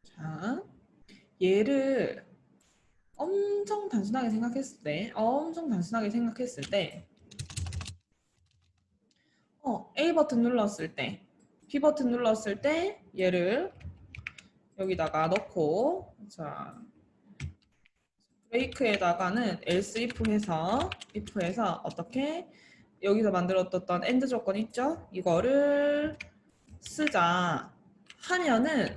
자, 얘를 엄청 단순하게 생각했을 때, A 버튼 눌렀을 때, B 버튼 눌렀을 때 얘를 여기다가 넣고, 자, 브레이크에다가는 else if 해서 어떻게 여기서 만들었던 AND 조건 있죠? 이거를 쓰자 하면은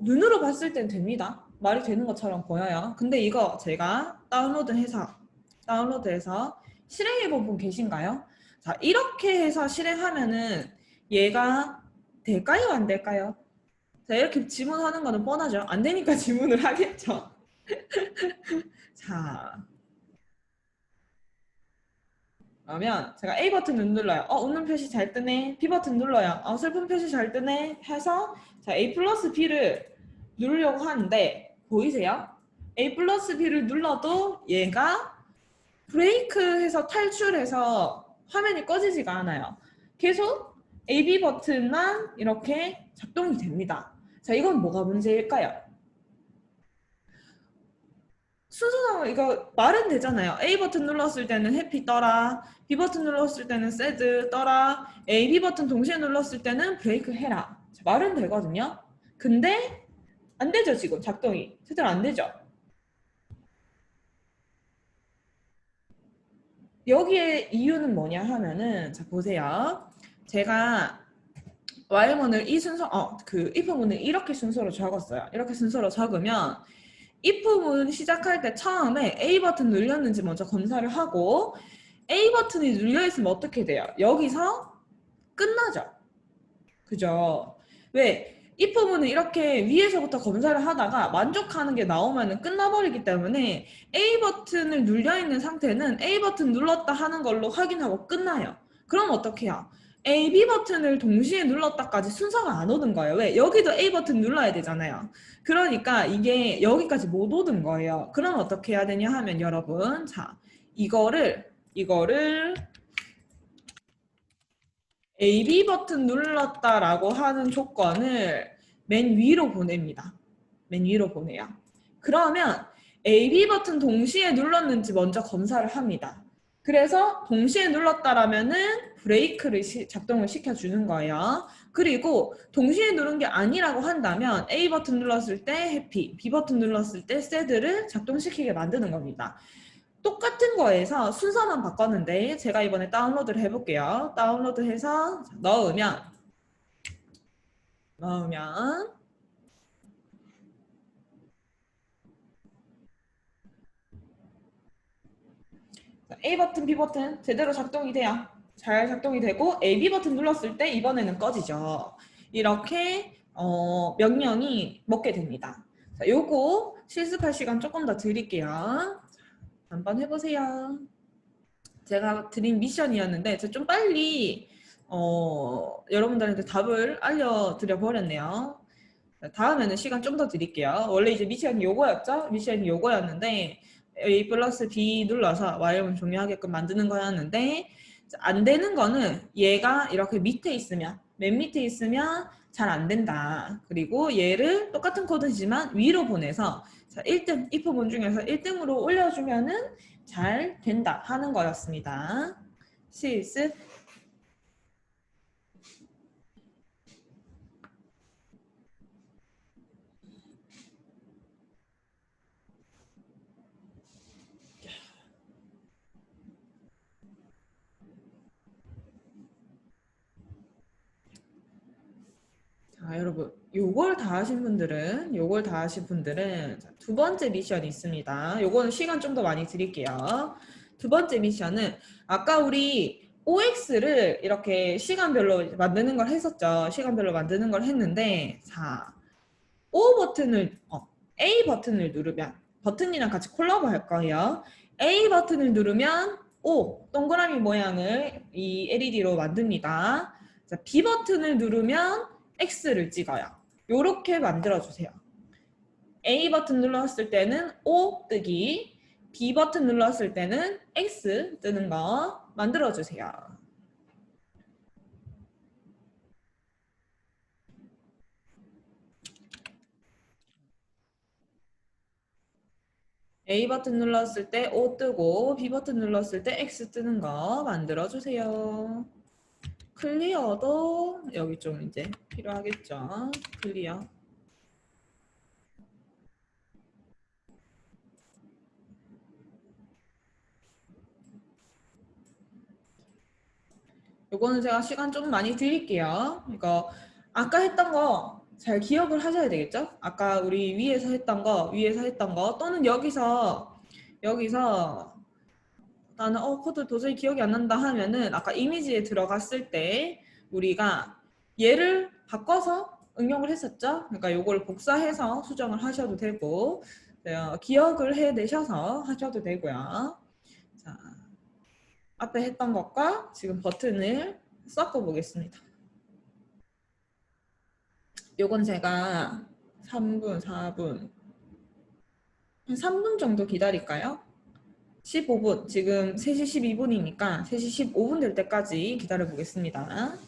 눈으로 봤을 땐 됩니다. 말이 되는 것처럼 보여요. 근데 이거 제가 다운로드해서 실행해 본 분 계신가요? 자, 이렇게 해서 실행하면은 얘가 될까요? 안 될까요? 자, 이렇게 지문하는 거는 뻔하죠. 안 되니까 지문을 하겠죠. 자, 그러면 제가 A 버튼 눌러요. 웃는 표시 잘 뜨네. B 버튼 눌러요. 슬픈 표시 잘 뜨네. 해서 자, A 플러스 B를 누르려고 하는데 보이세요? A 플러스 B를 눌러도 얘가 브레이크해서 탈출해서 화면이 꺼지지가 않아요. 계속 A, B 버튼만 이렇게 작동이 됩니다. 자, 이건 뭐가 문제일까요? 순서상 이거 말은 되잖아요. A 버튼 눌렀을 때는 해피 떠라. B 버튼 눌렀을 때는 새드 떠라. A, B 버튼 동시에 눌렀을 때는 브레이크 해라. 말은 되거든요. 근데 안 되죠, 지금 작동이. 제대로 안 되죠. 여기에 이유는 뭐냐 하면은 자 보세요. 제가 Y문을 이 순서 if문을 이렇게 순서로 적었어요. 이렇게 순서로 적으면 if문 시작할 때 처음에 A 버튼 눌렸는지 먼저 검사를 하고 A 버튼이 눌려있으면 어떻게 돼요? 여기서 끝나죠. 그죠? 왜? if문은 이렇게 위에서부터 검사를 하다가 만족하는 게 나오면 끝나버리기 때문에 A 버튼을 눌려있는 상태는 A 버튼 눌렀다 하는 걸로 확인하고 끝나요. 그럼 어떻게 해요? A, B 버튼을 동시에 눌렀다까지 순서가 안 오는 거예요. 왜? 여기도 A 버튼 눌러야 되잖아요. 그러니까 이게 여기까지 못 오는 거예요. 그럼 어떻게 해야 되냐 하면 여러분, 자, 이거를 A, B 버튼 눌렀다라고 하는 조건을 맨 위로 보냅니다. 맨 위로 보내요. 그러면 A, B 버튼 동시에 눌렀는지 먼저 검사를 합니다. 그래서 동시에 눌렀다라면은 브레이크를 작동을 시켜주는 거예요. 그리고 동시에 누른 게 아니라고 한다면 A 버튼 눌렀을 때 해피, B 버튼 눌렀을 때 새드를 작동시키게 만드는 겁니다. 똑같은 거에서 순서만 바꿨는데 제가 이번에 다운로드를 해볼게요. 다운로드해서 넣으면 A 버튼, B 버튼 제대로 작동이 돼요. 잘 작동이 되고 A, B 버튼 눌렀을 때 이번에는 꺼지죠. 이렇게 명령이 먹게 됩니다. 자, 요거 실습할 시간 조금 더 드릴게요. 한번 해보세요. 제가 드린 미션이었는데 좀 빨리 여러분들한테 답을 알려드려 버렸네요. 다음에는 시간 좀 더 드릴게요. 원래 이제 미션이 요거였죠? 미션이 요거였는데 A 플러스 B 눌러서 Y문 종료하게끔 만드는 거였는데 안 되는 거는 얘가 이렇게 밑에 있으면 맨 밑에 있으면 잘 안 된다. 그리고 얘를 똑같은 코드지만 위로 보내서 1등, if문 중에서 1등으로 올려주면은 잘 된다 하는 거였습니다. 실습. 자, 여러분, 요걸 다 하신 분들은 두 번째 미션이 있습니다. 요거는 시간 좀 더 많이 드릴게요. 두 번째 미션은 아까 우리 OX를 이렇게 시간별로 만드는 걸 했었죠. 시간별로 만드는 걸 했는데 자, A 버튼을 누르면 버튼이랑 같이 콜라보 할 거예요. A 버튼을 누르면 O 동그라미 모양을 이 LED로 만듭니다. 자, B 버튼을 누르면 X를 찍어요. 이렇게 만들어 주세요. A 버튼 눌렀을 때는 O 뜨기, B 버튼 눌렀을 때는 X 뜨는 거 만들어 주세요. A 버튼 눌렀을 때 O 뜨고 B 버튼 눌렀을 때 X 뜨는 거 만들어 주세요. 클리어도 여기 좀 이제 필요하겠죠. 클리어. 요거는 제가 시간 좀 많이 드릴게요. 이거 아까 했던 거 잘 기억을 하셔야 되겠죠? 아까 우리 위에서 했던 거 또는 여기서 나는 코드 도저히 기억이 안 난다 하면은 아까 이미지에 들어갔을 때 우리가 얘를 바꿔서 응용을 했었죠? 그러니까 요걸 복사해서 수정을 하셔도 되고 기억을 해내셔서 하셔도 되고요. 자, 앞에 했던 것과 지금 버튼을 섞어 보겠습니다. 요건 제가 3분, 4분, 한 3분 정도 기다릴까요? 15분, 지금 3시 12분이니까 3시 15분 될 때까지 기다려 보겠습니다.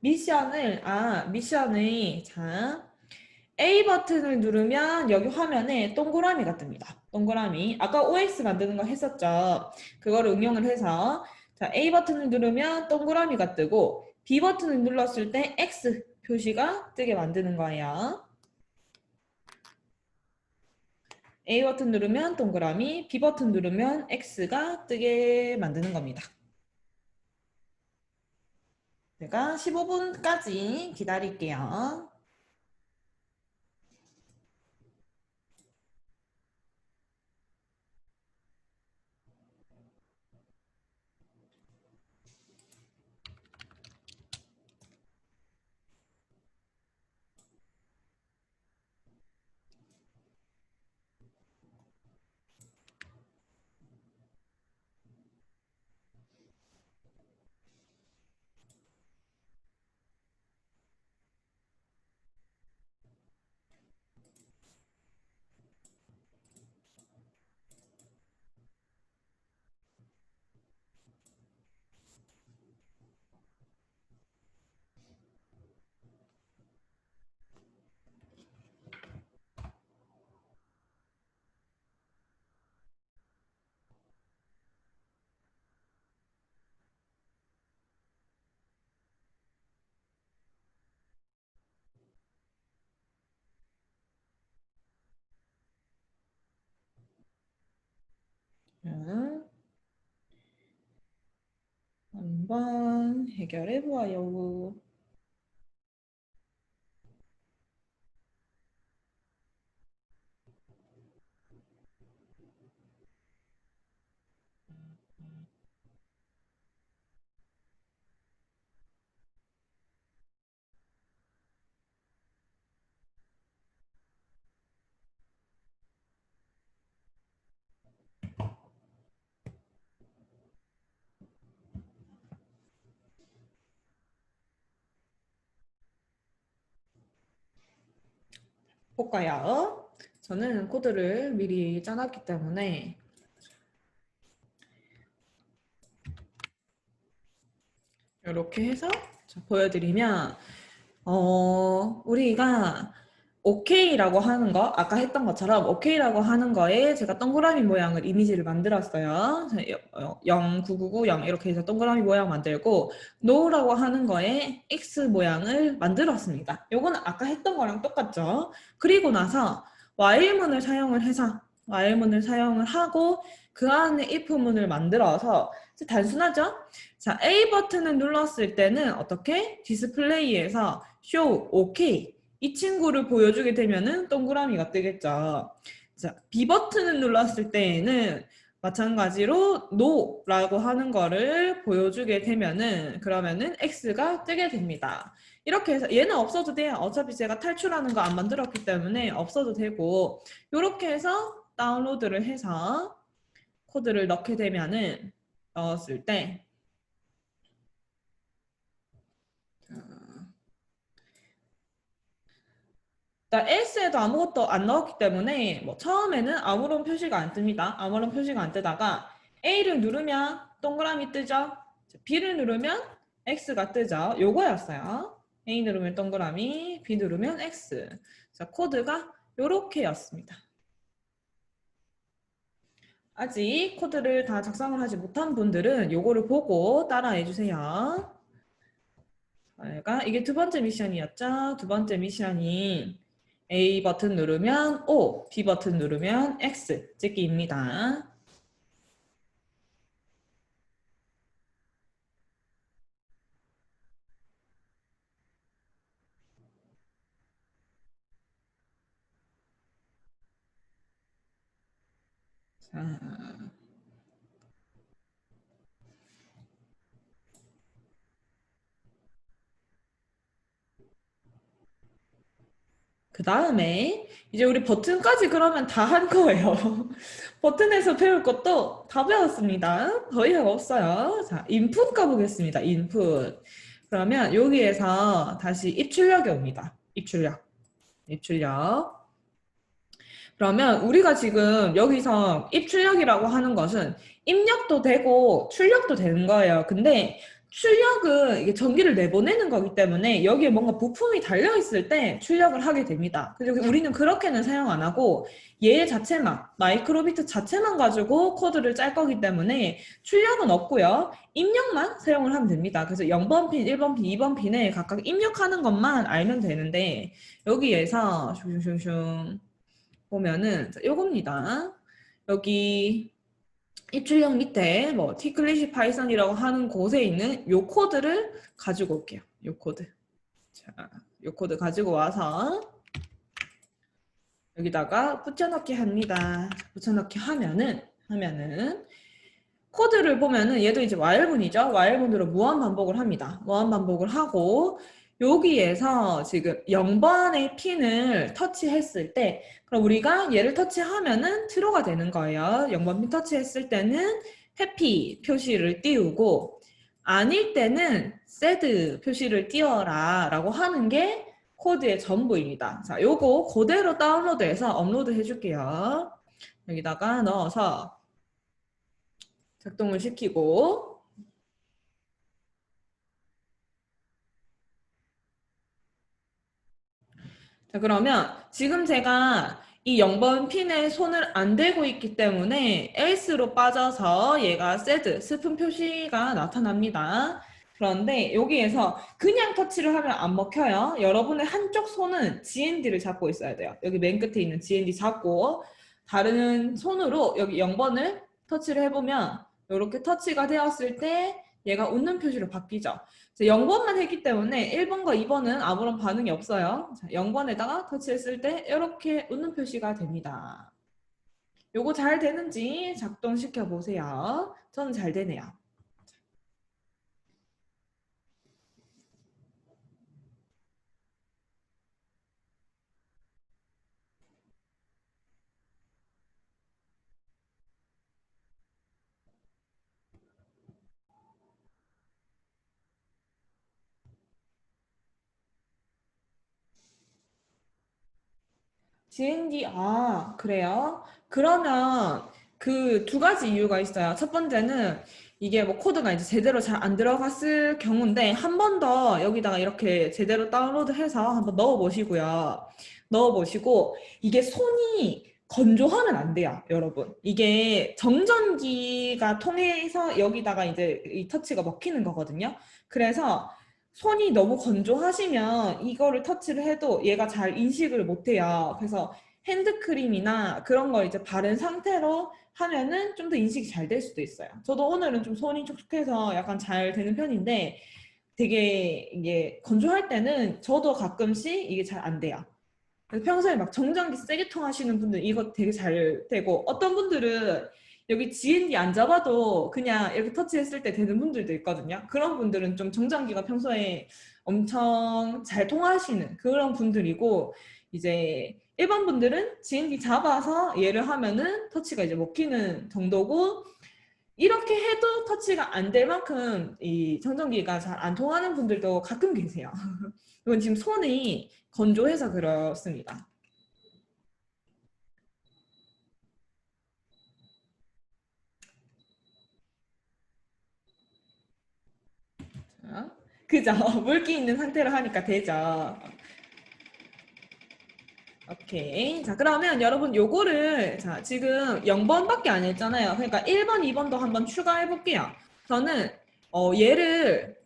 미션을, 자, A 버튼을 누르면 여기 화면에 동그라미가 뜹니다. 동그라미. 아까 OX 만드는 거 했었죠. 그거를 응용을 해서 자, A 버튼을 누르면 동그라미가 뜨고 B 버튼을 눌렀을 때 X 표시가 뜨게 만드는 거예요. A 버튼 누르면 동그라미, B 버튼 누르면 X가 뜨게 만드는 겁니다. 제가 15분까지 기다릴게요. 한번 해결해 보아요. 볼까요? 저는 코드를 미리 짜놨기 때문에 이렇게 해서 자, 보여드리면 우리가 OK라고 하는 거, 아까 했던 것처럼 OK라고 하는 거에 제가 동그라미 모양을 이미지를 만들었어요. 09990 이렇게 해서 동그라미 모양 만들고 NO라고 하는 거에 X 모양을 만들었습니다. 요거는 아까 했던 거랑 똑같죠. 그리고 나서 while문을 사용을 해서 while문을 사용을 하고 그 안에 if문을 만들어서 단순하죠? 자, A 버튼을 눌렀을 때는 어떻게? 디스플레이에서 show OK 이 친구를 보여주게 되면은 동그라미가 뜨겠죠. 자, B 버튼을 눌렀을 때에는 마찬가지로 no라고 하는 거를 보여주게 되면은 그러면은 X가 뜨게 됩니다. 이렇게 해서 얘는 없어도 돼요. 어차피 제가 탈출하는 거 안 만들었기 때문에 없어도 되고 이렇게 해서 다운로드를 해서 코드를 넣게 되면은 넣었을 때 else에도 아무것도 안 넣었기 때문에 뭐 처음에는 아무런 표시가 안 뜹니다. 아무런 표시가 안 뜨다가 A를 누르면 동그라미 뜨죠. B를 누르면 X가 뜨죠. 요거였어요. A 누르면 동그라미, B 누르면 X. 자, 코드가 요렇게였습니다. 아직 코드를 다 작성을 하지 못한 분들은 요거를 보고 따라해 주세요. 이게 두 번째 미션이었죠. 두 번째 미션이 A 버튼 누르면 O, B 버튼 누르면 X 찍기입니다. 자, 그 다음에 이제 우리 버튼까지 그러면 다 한 거예요. 버튼에서 배울 것도 다 배웠습니다. 더 이상 없어요. 자, 인풋 가보겠습니다. 인풋. 그러면 여기에서 다시 입출력이 옵니다. 입출력. 입출력. 그러면 우리가 지금 여기서 입출력이라고 하는 것은 입력도 되고 출력도 되는 거예요. 근데 출력은 이게 전기를 내보내는 거기 때문에 여기에 뭔가 부품이 달려있을 때 출력을 하게 됩니다. 그래서 우리는 그렇게는 사용 안 하고 얘 자체만, 마이크로비트 자체만 가지고 코드를 짤 거기 때문에 출력은 없고요. 입력만 사용을 하면 됩니다. 그래서 0번 핀, 1번 핀, 2번 핀에 각각 입력하는 것만 알면 되는데 여기에서 슝슝슝 보면은 요겁니다. 여기 입출력 밑에 뭐 티클리시 파이썬이라고 하는 곳에 있는 요 코드를 가지고 올게요. 요 코드. 자, 요 코드 가지고 와서 여기다가 붙여넣기 합니다. 붙여넣기 하면은 코드를 보면은 얘도 이제 while문이죠. while문으로 무한 반복을 합니다. 무한 반복을 하고 여기에서 지금 0번의 핀을 터치했을 때 그럼 우리가 얘를 터치하면은 true가 되는 거예요. 0번 핀 터치했을 때는 happy 표시를 띄우고 아닐 때는 sad 표시를 띄워라 라고 하는 게 코드의 전부입니다. 자, 요거 그대로 다운로드해서 업로드 해줄게요. 여기다가 넣어서 작동을 시키고 자 그러면 지금 제가 이 0번 핀에 손을 안 대고 있기 때문에 else로 빠져서 얘가 sad, 스푼 표시가 나타납니다. 그런데 여기에서 그냥 터치를 하면 안 먹혀요. 여러분의 한쪽 손은 GND를 잡고 있어야 돼요. 여기 맨 끝에 있는 GND 잡고 다른 손으로 여기 0번을 터치를 해보면 이렇게 터치가 되었을 때 얘가 웃는 표시로 바뀌죠. 0번만 했기 때문에 1번과 2번은 아무런 반응이 없어요. 0번에다가 터치했을 때 이렇게 웃는 표시가 됩니다. 요거 잘 되는지 작동시켜 보세요. 저는 잘 되네요. GND, 그래요? 그러면 그 두 가지 이유가 있어요. 첫 번째는 이게 뭐 코드가 이제 제대로 잘 안 들어갔을 경우인데 한 번 더 여기다가 이렇게 제대로 다운로드해서 한번 넣어보시고요. 넣어보시고 이게 손이 건조하면 안 돼요, 여러분. 이게 정전기가 통해서 여기다가 이제 이 터치가 먹히는 거거든요. 그래서 손이 너무 건조하시면 이거를 터치를 해도 얘가 잘 인식을 못 해요. 그래서 핸드크림이나 그런 걸 이제 바른 상태로 하면은 좀 더 인식이 잘 될 수도 있어요. 저도 오늘은 좀 손이 촉촉해서 약간 잘 되는 편인데 되게 이게 건조할 때는 저도 가끔씩 이게 잘 안 돼요. 그래서 평소에 막 정전기 세게 통하시는 분들 이거 되게 잘 되고 어떤 분들은 여기 GND 안 잡아도 그냥 이렇게 터치했을 때 되는 분들도 있거든요. 그런 분들은 좀 정전기가 평소에 엄청 잘 통하시는 그런 분들이고 이제 일반 분들은 GND 잡아서 얘를 하면은 터치가 이제 먹히는 정도고 이렇게 해도 터치가 안 될 만큼 이 정전기가 잘 안 통하는 분들도 가끔 계세요. 이건 지금 손이 건조해서 그렇습니다. 자, 그죠? 물기 있는 상태로 하니까 되죠. 오케이. 자, 그러면 여러분 요거를 자, 지금 0번밖에 안 했잖아요. 그러니까 1번, 2번도 한번 추가해 볼게요. 저는 얘를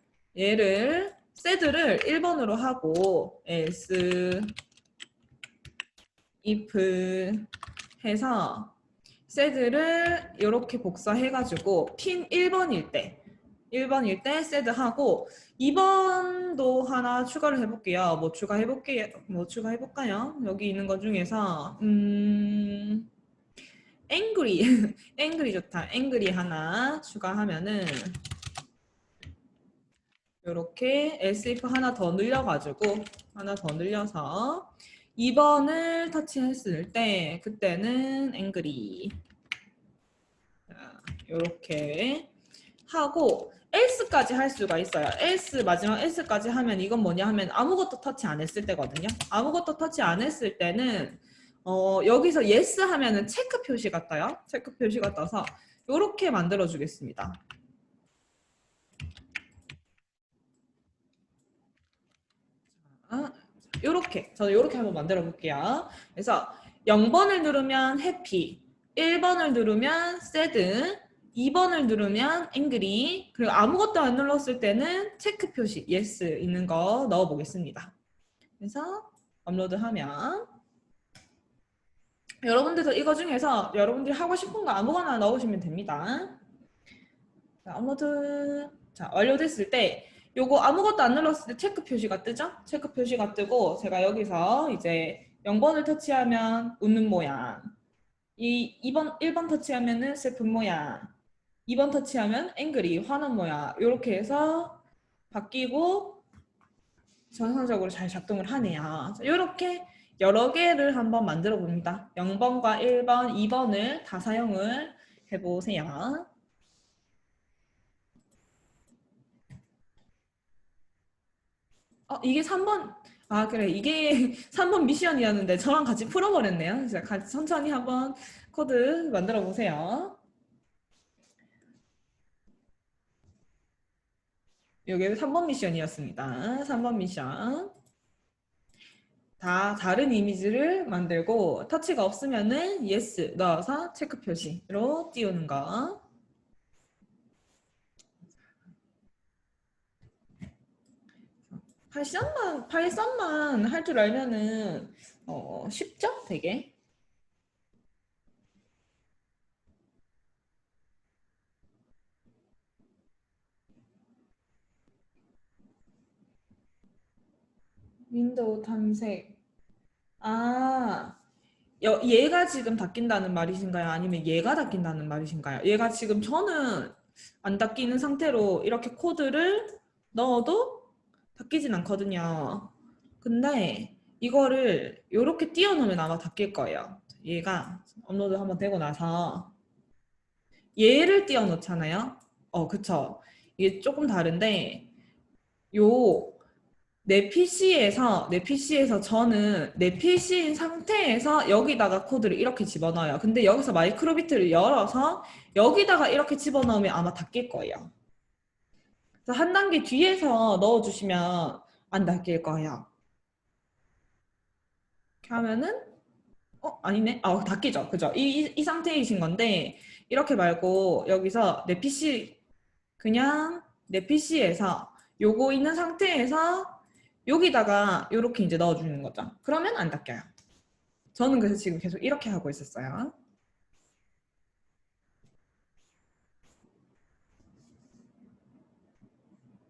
set를 1번으로 하고 else if 해서 set를 이렇게 복사해가지고 핀 1번일 때 set하고 2번도 하나 추가를 해볼게요. 뭐 추가해볼게요. 뭐 추가해볼까요? 여기 있는 것 중에서 angry angry 좋다. angry 하나 추가하면은 이렇게 else 하나 더 늘려가지고 하나 더 늘려서 2번을 터치했을 때 그때는 angry 이렇게 하고 else까지 할 수가 있어요. else 마지막 else까지 하면 이건 뭐냐 하면 아무것도 터치 안 했을 때거든요. 아무것도 터치 안 했을 때는 여기서 yes 하면은 체크 표시가 떠요. 체크 표시가 떠서 이렇게 만들어 주겠습니다. 요렇게 저는 요렇게 한번 만들어 볼게요. 그래서 0번을 누르면 happy, 1번을 누르면 sad, 2번을 누르면 angry, 그리고 아무것도 안 눌렀을 때는 체크 표시 yes 있는 거 넣어 보겠습니다. 그래서 업로드하면 여러분들도 이거 중에서 여러분들이 하고 싶은 거 아무거나 넣으시면 됩니다. 자, 업로드. 자, 완료됐을 때 요거 아무것도 안 눌렀을 때 체크 표시가 뜨죠? 체크 표시가 뜨고 제가 여기서 이제 0번을 터치하면 웃는 모양, 1번 터치하면은 슬픈 모양, 2번 터치하면 앵그리 화난 모양 이렇게 해서 바뀌고 정상적으로 잘 작동을 하네요. 이렇게 여러 개를 한번 만들어 봅니다. 0번과 1번, 2번을 다 사용을 해보세요. 이게 3번. 아, 그래. 이게 3번 미션이었는데 저랑 같이 풀어버렸네요. 자, 같이 천천히 한번 코드 만들어 보세요. 이게 3번 미션이었습니다. 3번 미션. 다 다른 이미지를 만들고 터치가 없으면은 yes 넣어서 체크 표시로 띄우는 거. 파이썬만 할 줄 알면은 쉽죠? 되게. 윈도우 탐색. 아, 얘가 지금 닫힌다는 말이신가요? 아니면 얘가 닫힌다는 말이신가요? 얘가 지금 저는 안 닫히는 상태로 이렇게 코드를 넣어도 닫히진 않거든요. 근데 이거를 이렇게 띄워놓으면 아마 닫힐 거예요. 얘가 업로드 한번 되고 나서 얘를 띄워놓잖아요. 그쵸. 이게 조금 다른데 요 내 PC에서 저는 내 PC인 상태에서 여기다가 코드를 이렇게 집어넣어요. 근데 여기서 마이크로비트를 열어서 여기다가 이렇게 집어넣으면 아마 닫힐 거예요. 그래서 한 단계 뒤에서 넣어주시면 안 닫힐 거예요. 이렇게 하면은 아니네. 닫히죠. 그죠? 이 상태이신 건데 이렇게 말고 여기서 그냥 내 PC에서 요거 있는 상태에서 여기다가 이렇게 이제 넣어주는 거죠. 그러면 안 닦여요. 저는 그래서 지금 계속 이렇게 하고 있었어요.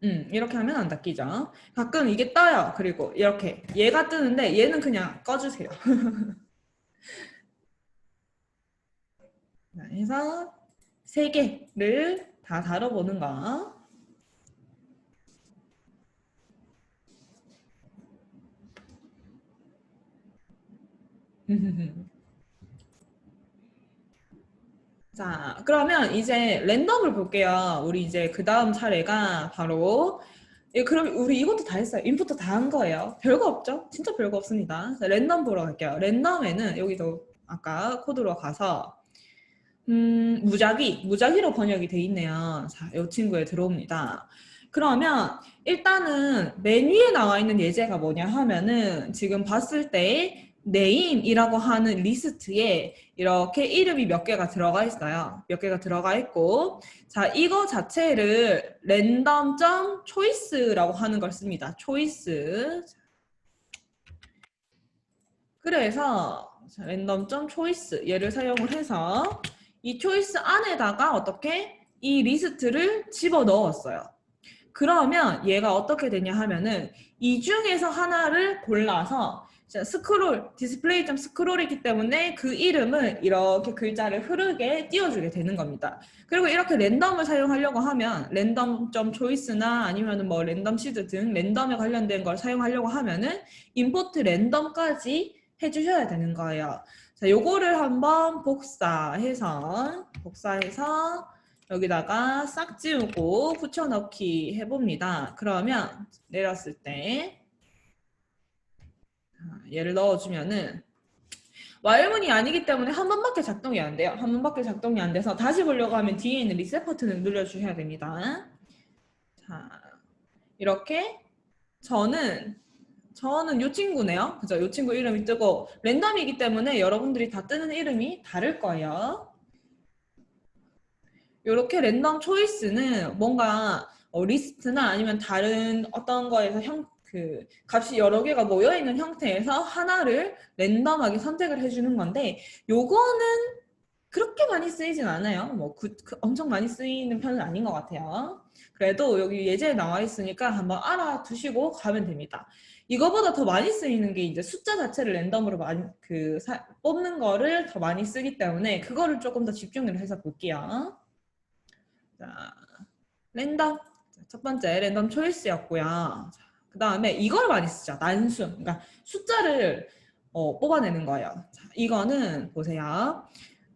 이렇게 하면 안 닦이죠. 가끔 이게 떠요. 그리고 이렇게 얘가 뜨는데 얘는 그냥 꺼주세요. 그래서 세 개를 다 다뤄보는 거. 자, 그러면 이제 랜덤을 볼게요. 우리 이제 그 다음 차례가 바로 그럼 우리 이것도 다 했어요. 인풋도 다 한 거예요. 별거 없죠? 진짜 별거 없습니다. 자, 랜덤 보러 갈게요. 랜덤에는 여기도 아까 코드로 가서 무작위로 번역이 돼 있네요. 자, 이 친구에 들어옵니다. 그러면 일단은 맨 위에 나와 있는 예제가 뭐냐 하면은 지금 봤을 때 name이라고 하는 리스트에 이렇게 이름이 몇 개가 들어가 있어요. 몇 개가 들어가 있고 자, 이거 자체를 random.choice라고 하는 걸 씁니다. choice. 그래서 random.choice 얘를 사용을 해서 이 초이스 안에다가 어떻게 이 리스트를 집어 넣었어요. 그러면 얘가 어떻게 되냐 하면은 이 중에서 하나를 골라서 디스플레이.스크롤이기 때문에 그 이름을 이렇게 글자를 흐르게 띄워주게 되는 겁니다. 그리고 이렇게 랜덤을 사용하려고 하면 랜덤.choice나 아니면 뭐 랜덤시드 등 랜덤에 관련된 걸 사용하려고 하면은 임포트 랜덤까지 해주셔야 되는 거예요. 자, 요거를 한번 복사해서 여기다가 싹 지우고 붙여넣기 해봅니다. 그러면 내렸을 때 얘를 넣어주면은 와일문이 아니기 때문에 한 번밖에 작동이 안 돼요. 한 번밖에 작동이 안 돼서 다시 보려고 하면 뒤에 있는 리셋 버튼을 눌러주셔야 됩니다. 자, 이렇게 저는 이 친구네요. 그죠? 이 친구 이름이 뜨고 랜덤이기 때문에 여러분들이 다 뜨는 이름이 다를 거예요. 이렇게 랜덤 초이스는 뭔가 리스트나 아니면 다른 어떤 거에서 값이 여러 개가 모여 있는 형태에서 하나를 랜덤하게 선택을 해주는 건데 요거는 그렇게 많이 쓰이진 않아요. 뭐 엄청 많이 쓰이는 편은 아닌 것 같아요. 그래도 여기 예제에 나와 있으니까 한번 알아두시고 가면 됩니다. 이거보다 더 많이 쓰이는 게 이제 숫자 자체를 랜덤으로 많이 뽑는 거를 더 많이 쓰기 때문에 그거를 조금 더 집중을 해서 볼게요. 자, 랜덤. 첫 번째 랜덤 초이스였고요. 그 다음에 이걸 많이 쓰죠. 난수. 그러니까 숫자를 뽑아내는 거예요. 자, 이거는 보세요.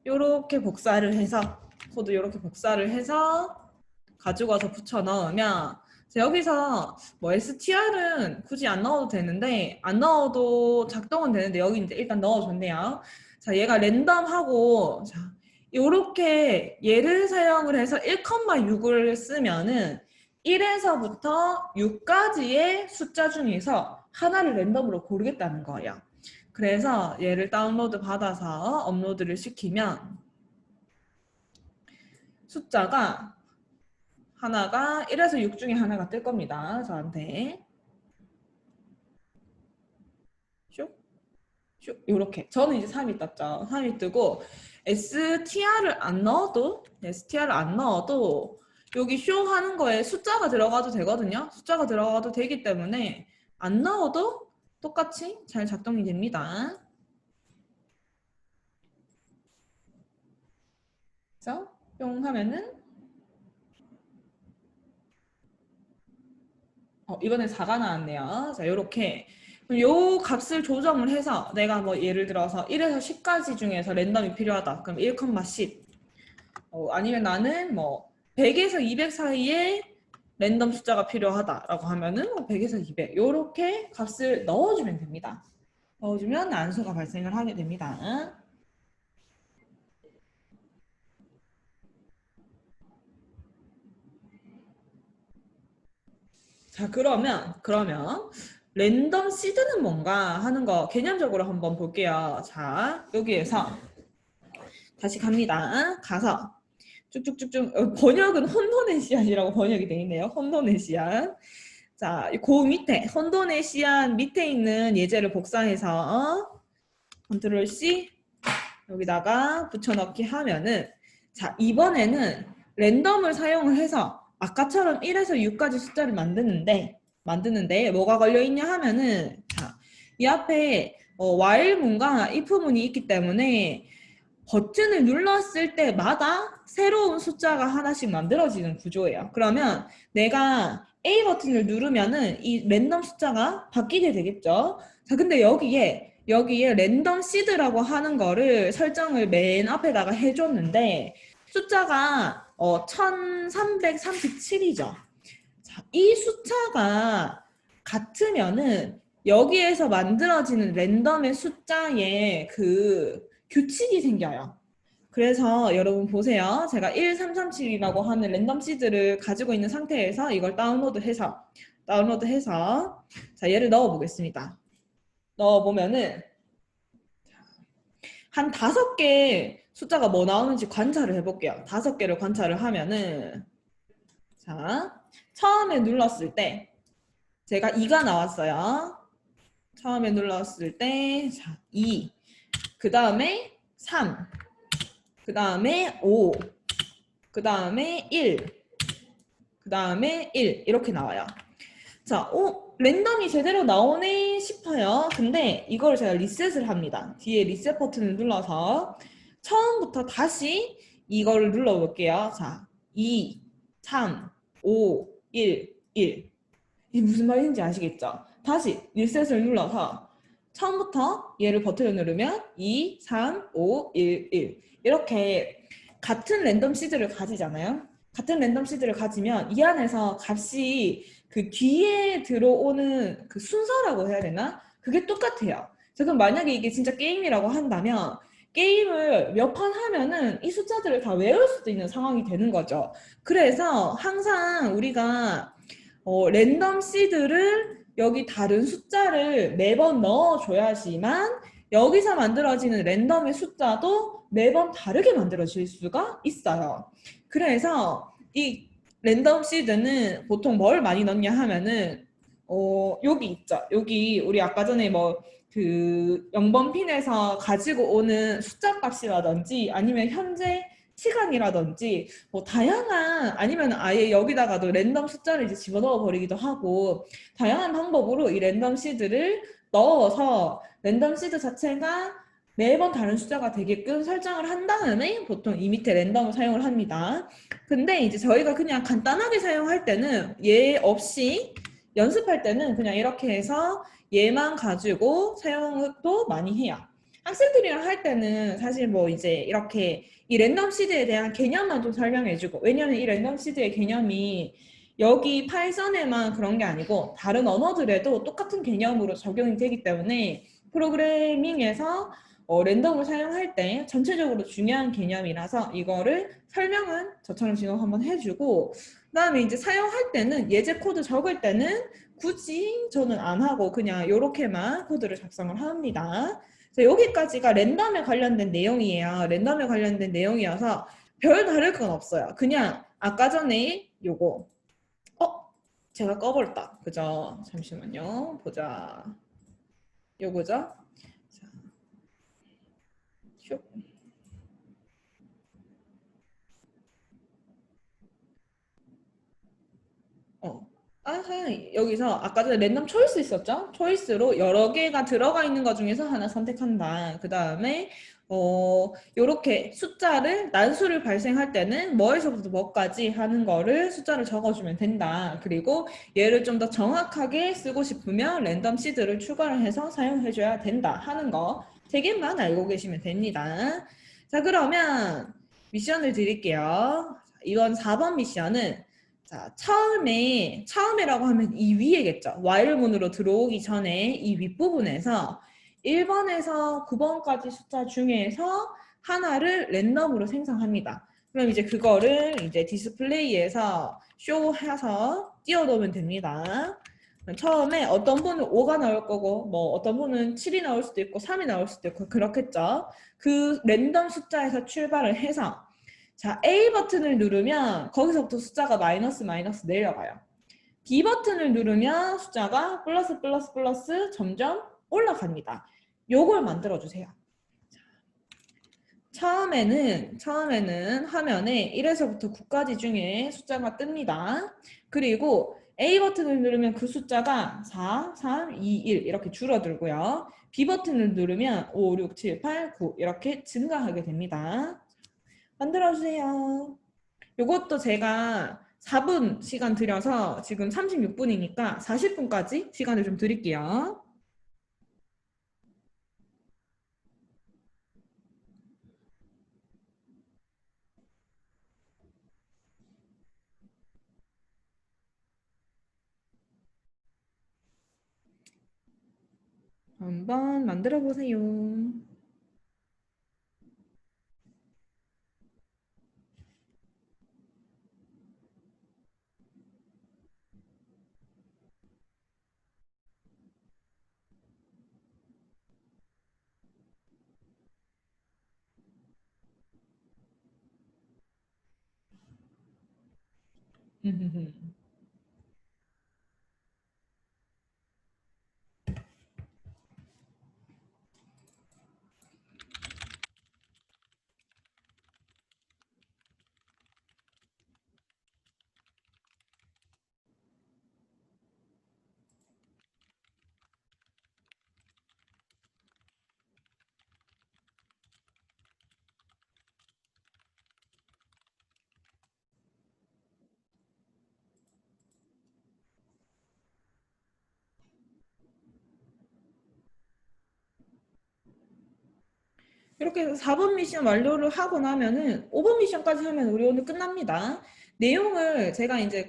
요렇게 복사를 해서 코드 요렇게 복사를 해서 가지고 와서 붙여 넣으면 여기서 뭐 str은 굳이 안 넣어도 되는데 안 넣어도 작동은 되는데 여기 이제 일단 넣어줬네요. 자, 얘가 랜덤하고 자, 요렇게 얘를 사용을 해서 1,6을 쓰면은 1에서부터 6까지의 숫자 중에서 하나를 랜덤으로 고르겠다는 거예요. 그래서 얘를 다운로드 받아서 업로드를 시키면 숫자가 하나가 1에서 6 중에 하나가 뜰 겁니다. 저한테. 슉, 슉, 요렇게. 저는 이제 3이 떴죠. 3이 뜨고 STR을 안 넣어도 여기 쇼 하는 거에 숫자가 들어가도 되거든요. 숫자가 들어가도 되기 때문에 안 넣어도 똑같이 잘 작동이 됩니다. 그래서 뿅 하면은 이번에 4가 나왔네요. 자, 요렇게 요 값을 조정을 해서 내가 뭐 예를 들어서 1에서 10까지 중에서 랜덤이 필요하다. 그럼 1,10 아니면 나는 뭐 100에서 200 사이에 랜덤 숫자가 필요하다라고 하면은 100에서 200 이렇게 값을 넣어주면 됩니다. 넣어주면 난수가 발생을 하게 됩니다. 자, 그러면 랜덤 시드는 뭔가 하는 거 개념적으로 한번 볼게요. 자, 여기에서 다시 갑니다. 가서 쭉쭉쭉쭉 번역은 혼도네시안이라고 번역이 되어 있네요. 혼도네시안. 자, 그 밑에 혼도네시안 밑에 있는 예제를 복사해서 컨트롤 C 여기다가 붙여넣기 하면은 자, 이번에는 랜덤을 사용을 해서 아까처럼 1에서 6까지 숫자를 만드는데 뭐가 걸려 있냐 하면은 자, 이 앞에 while 문과 if 문이 있기 때문에 버튼을 눌렀을 때마다 새로운 숫자가 하나씩 만들어지는 구조예요. 그러면 내가 A 버튼을 누르면은 이 랜덤 숫자가 바뀌게 되겠죠. 자, 근데 여기에 랜덤 시드라고 하는 거를 설정을 맨 앞에다가 해줬는데 숫자가 1337이죠. 자, 이 숫자가 같으면은 여기에서 만들어지는 랜덤의 숫자에 그 규칙이 생겨요. 그래서 여러분 보세요. 제가 1337이라고 하는 랜덤 시드를 가지고 있는 상태에서 이걸 다운로드해서 자, 얘를 넣어 보겠습니다. 넣어보면은 한 5개 숫자가 뭐 나오는지 관찰을 해볼게요. 5개를 관찰을 하면은 자, 처음에 눌렀을 때 제가 2가 나왔어요. 처음에 눌렀을 때 자, 2, 그 다음에 3, 그 다음에 5, 그 다음에 1, 그 다음에 1 이렇게 나와요. 자, 랜덤이 제대로 나오네 싶어요. 근데 이걸 제가 리셋을 합니다. 뒤에 리셋 버튼을 눌러서 처음부터 다시 이거를 눌러볼게요. 자, 2, 3, 5, 1, 1. 이게 무슨 말인지 아시겠죠? 다시 리셋을 눌러서 처음부터 얘를 버튼을 누르면 2, 3, 5, 1, 1 이렇게 같은 랜덤 시드를 가지잖아요. 같은 랜덤 시드를 가지면 이 안에서 값이 그 뒤에 들어오는 그 순서라고 해야 되나? 그게 똑같아요. 그럼 만약에 이게 진짜 게임이라고 한다면 게임을 몇 판 하면은 이 숫자들을 다 외울 수도 있는 상황이 되는 거죠. 그래서 항상 우리가 랜덤 시드를 여기 다른 숫자를 매번 넣어줘야지만 여기서 만들어지는 랜덤의 숫자도 매번 다르게 만들어질 수가 있어요. 그래서 이 랜덤 시드는 보통 뭘 많이 넣냐 하면은 여기 있죠. 여기 우리 아까 전에 뭐 그 0번 핀에서 가지고 오는 숫자 값이라든지 아니면 현재 시간이라든지 뭐 다양한 아니면 아예 여기다가도 랜덤 숫자를 이제 집어넣어 버리기도 하고 다양한 방법으로 이 랜덤 시드를 넣어서 랜덤 시드 자체가 매번 다른 숫자가 되게끔 설정을 한 다음에 보통 이 밑에 랜덤을 사용을 합니다. 근데 이제 저희가 그냥 간단하게 사용할 때는 얘 없이 연습할 때는 그냥 이렇게 해서 얘만 가지고 사용도 많이 해요. 학생들이랑 할 때는 사실 뭐 이제 이렇게 이 랜덤 시드에 대한 개념만 좀 설명해주고 왜냐면 이 랜덤 시드의 개념이 여기 파이썬에만 그런 게 아니고 다른 언어들에도 똑같은 개념으로 적용이 되기 때문에 프로그래밍에서 랜덤을 사용할 때 전체적으로 중요한 개념이라서 이거를 설명은 저처럼 지금 한번 해주고 그다음에 이제 사용할 때는 예제 코드 적을 때는 굳이 저는 안 하고 그냥 이렇게만 코드를 작성을 합니다. 여기까지가 랜덤에 관련된 내용이에요. 랜덤에 관련된 내용이어서 별 다를 건 없어요. 그냥 아까 전에 요거 제가 꺼버렸다. 그죠? 잠시만요. 보자. 요거죠? 자, 슉. 아하, 여기서 아까 전에 랜덤 초이스 있었죠? 초이스로 여러 개가 들어가 있는 것 중에서 하나 선택한다. 그 다음에 요렇게 숫자를 난수를 발생할 때는 뭐에서부터 뭐까지 하는 거를 숫자를 적어주면 된다. 그리고 얘를 좀 더 정확하게 쓰고 싶으면 랜덤 시드를 추가를 해서 사용해줘야 된다 하는 거 3개만 알고 계시면 됩니다. 자, 그러면 미션을 드릴게요. 이번 4번 미션은 자, 처음에라고 하면 이 위에겠죠. while문으로 들어오기 전에 이 윗부분에서 1번에서 9번까지 숫자 중에서 하나를 랜덤으로 생성합니다. 그럼 이제 그거를 이제 디스플레이에서 쇼해서 띄워놓으면 됩니다. 처음에 어떤 분은 5가 나올 거고 뭐 어떤 분은 7이 나올 수도 있고 3이 나올 수도 있고 그렇겠죠. 그 랜덤 숫자에서 출발을 해서 자, A 버튼을 누르면 거기서부터 숫자가 마이너스 마이너스 내려가요. B 버튼을 누르면 숫자가 플러스 플러스 플러스 점점 올라갑니다. 요걸 만들어 주세요. 처음에는 화면에 1에서부터 9까지 중에 숫자가 뜹니다. 그리고 A 버튼을 누르면 그 숫자가 4, 3, 2, 1 이렇게 줄어들고요. B 버튼을 누르면 5, 6, 7, 8, 9 이렇게 증가하게 됩니다. 만들어주세요. 요것도 제가 4분 시간 들여서 지금 36분이니까 40분까지 시간을 좀 드릴게요. 한번 만들어 보세요. 이렇게 해서 4번 미션 완료를 하고 나면은 5번 미션까지 하면 우리 오늘 끝납니다. 내용을 제가 이제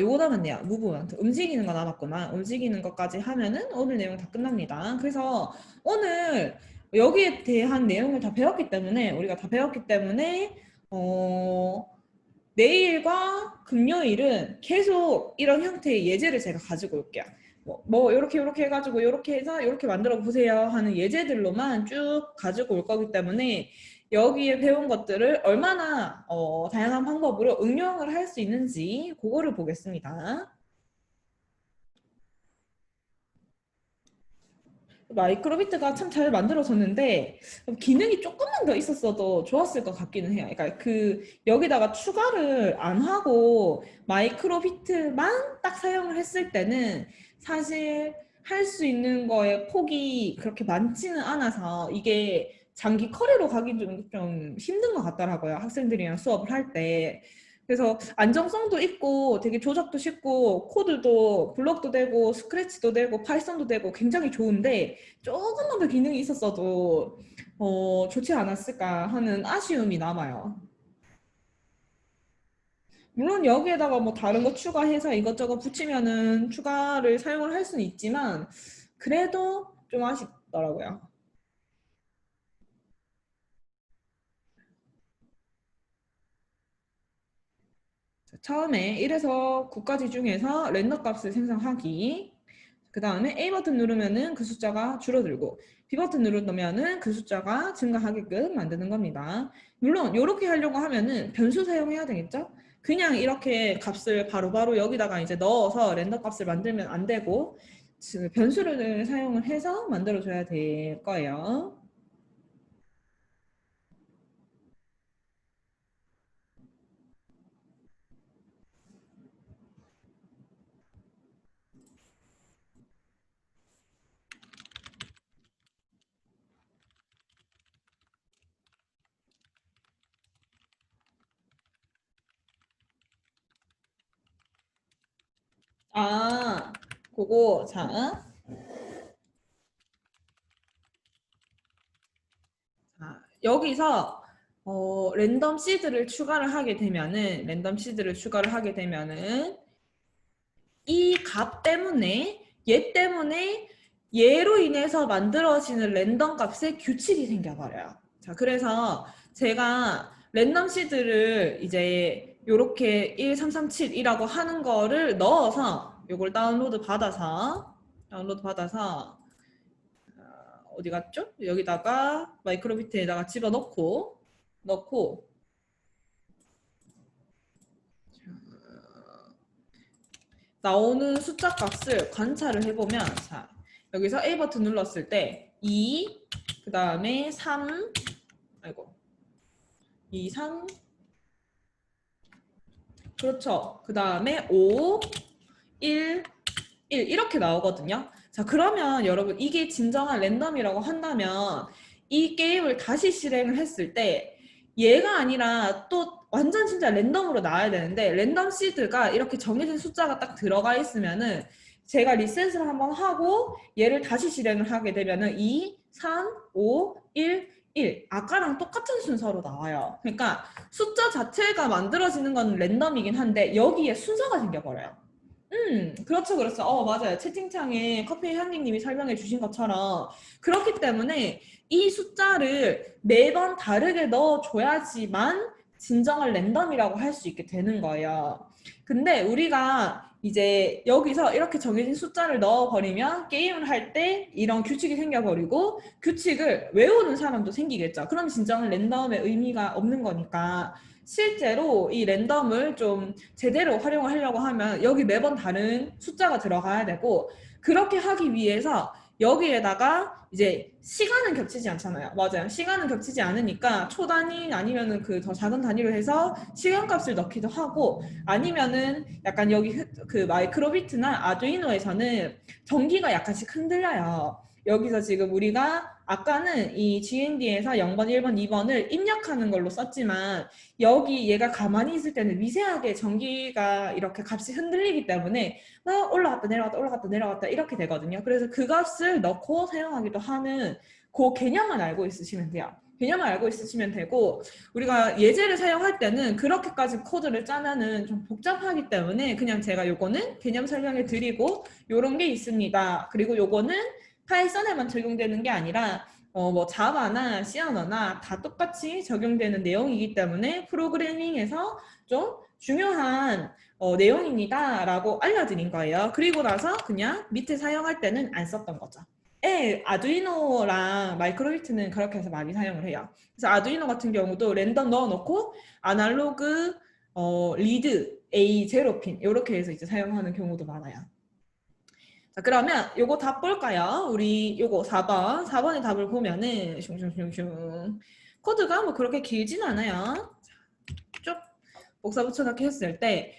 요거 남았네요. 무브먼트. 움직이는 거 남았구나. 움직이는 것까지 하면은 오늘 내용 다 끝납니다. 그래서 오늘 여기에 대한 내용을 다 배웠기 때문에, 우리가 다 배웠기 때문에, 어, 내일과 금요일은 계속 이런 형태의 예제를 제가 가지고 올게요. 요렇게 해가지고 요렇게 해서 요렇게 만들어 보세요 하는 예제들로만 쭉 가지고 올 거기 때문에 여기에 배운 것들을 얼마나 다양한 방법으로 응용을 할 수 있는지 그거를 보겠습니다. 마이크로비트가 참 잘 만들어졌는데 기능이 조금만 더 있었어도 좋았을 것 같기는 해요. 그러니까 여기다가 추가를 안 하고 마이크로비트만 딱 사용을 했을 때는 사실 할 수 있는 거에 폭이 그렇게 많지는 않아서 이게 장기 커리로 가기 좀 힘든 것 같더라고요. 학생들이랑 수업을 할 때. 그래서 안정성도 있고 되게 조작도 쉽고 코드도 블럭도 되고 스크래치도 되고 파이썬도 되고 굉장히 좋은데 조금만 더 기능이 있었어도 좋지 않았을까 하는 아쉬움이 남아요. 물론 여기에다가 뭐 다른 거 추가해서 이것저것 붙이면은 추가를 사용을 할 수는 있지만 그래도 좀 아쉽더라고요. 자, 처음에 1에서 9까지 중에서 랜덤 값을 생성하기. 그 다음에 A 버튼 누르면은 그 숫자가 줄어들고 B 버튼 누르면은 그 숫자가 증가하게끔 만드는 겁니다. 물론 이렇게 하려고 하면은 변수 사용해야 되겠죠? 그냥 이렇게 값을 바로바로 여기다가 이제 넣어서 랜덤 값을 만들면 안 되고 변수를 사용을 해서 만들어줘야 될 거예요. 아, 그거 자, 여기서 랜덤 시드를 추가를 하게 되면은 이 값 때문에 얘 때문에 얘로 인해서 만들어지는 랜덤 값에 규칙이 생겨버려요. 자, 그래서 제가 랜덤 시드를 이제 요렇게 13371이라고 하는 거를 넣어서 요걸 다운로드 받아서 어디 갔죠? 여기다가 마이크로비트에다가 넣고 나오는 숫자 값을 관찰을 해보면 자 여기서 A 버튼 눌렀을 때 2, 그 다음에 3, 아이고 2, 3, 그렇죠. 그 다음에 5, 1, 1 이렇게 나오거든요. 자 그러면 여러분 이게 진정한 랜덤이라고 한다면 이 게임을 다시 실행을 했을 때 얘가 아니라 또 완전 진짜 랜덤으로 나와야 되는데 랜덤 시드가 이렇게 정해진 숫자가 딱 들어가 있으면은 제가 리셋을 한번 하고 얘를 다시 실행을 하게 되면은 2, 3, 5, 1, 1 아까랑 똑같은 순서로 나와요. 그러니까 숫자 자체가 만들어지는 건 랜덤이긴 한데 여기에 순서가 생겨버려요. 그렇죠, 그렇죠. 맞아요. 채팅창에 커피 향기님이 설명해 주신 것처럼 그렇기 때문에 이 숫자를 매번 다르게 넣어줘야지만 진정한 랜덤이라고 할 수 있게 되는 거예요. 근데 우리가 이제 여기서 이렇게 정해진 숫자를 넣어버리면 게임을 할 때 이런 규칙이 생겨버리고 규칙을 외우는 사람도 생기겠죠. 그럼 진정한 랜덤의 의미가 없는 거니까 실제로 이 랜덤을 좀 제대로 활용을 하려고 하면 여기 매번 다른 숫자가 들어가야 되고 그렇게 하기 위해서 여기에다가 이제 시간은 겹치지 않잖아요. 맞아요. 시간은 겹치지 않으니까 초 단위 아니면은 그 더 작은 단위로 해서 시간값을 넣기도 하고 아니면은 약간 여기 그 마이크로비트나 아두이노에서는 전기가 약간씩 흔들려요. 여기서 지금 우리가 아까는 이 GND에서 0번, 1번, 2번을 입력하는 걸로 썼지만 여기 얘가 가만히 있을 때는 미세하게 전기가 이렇게 값이 흔들리기 때문에 막 올라갔다 내려갔다 올라갔다 내려갔다 이렇게 되거든요. 그래서 그 값을 넣고 사용하기도 하는 그 개념만 알고 있으시면 돼요. 개념을 알고 있으시면 되고 우리가 예제를 사용할 때는 그렇게까지 코드를 짜면은 좀 복잡하기 때문에 그냥 제가 요거는 개념 설명해 드리고 요런 게 있습니다. 그리고 요거는 파이썬에만 적용되는 게 아니라 뭐 자바나 C 언어나 다 똑같이 적용되는 내용이기 때문에 프로그래밍에서 좀 중요한 내용입니다 라고 알려드린 거예요. 그리고 나서 그냥 밑에 사용할 때는 안 썼던 거죠. 아두이노랑 마이크로비트는 그렇게 해서 많이 사용을 해요. 그래서 아두이노 같은 경우도 랜덤 넣어놓고 아날로그 리드 A 제로핀 이렇게 해서 이제 사용하는 경우도 많아요. 자, 그러면 요거 답 볼까요? 우리 요거 4번의 답을 보면은 슝슝슝슝 코드가 뭐 그렇게 길진 않아요. 쭉 복사 붙여넣기 했을 때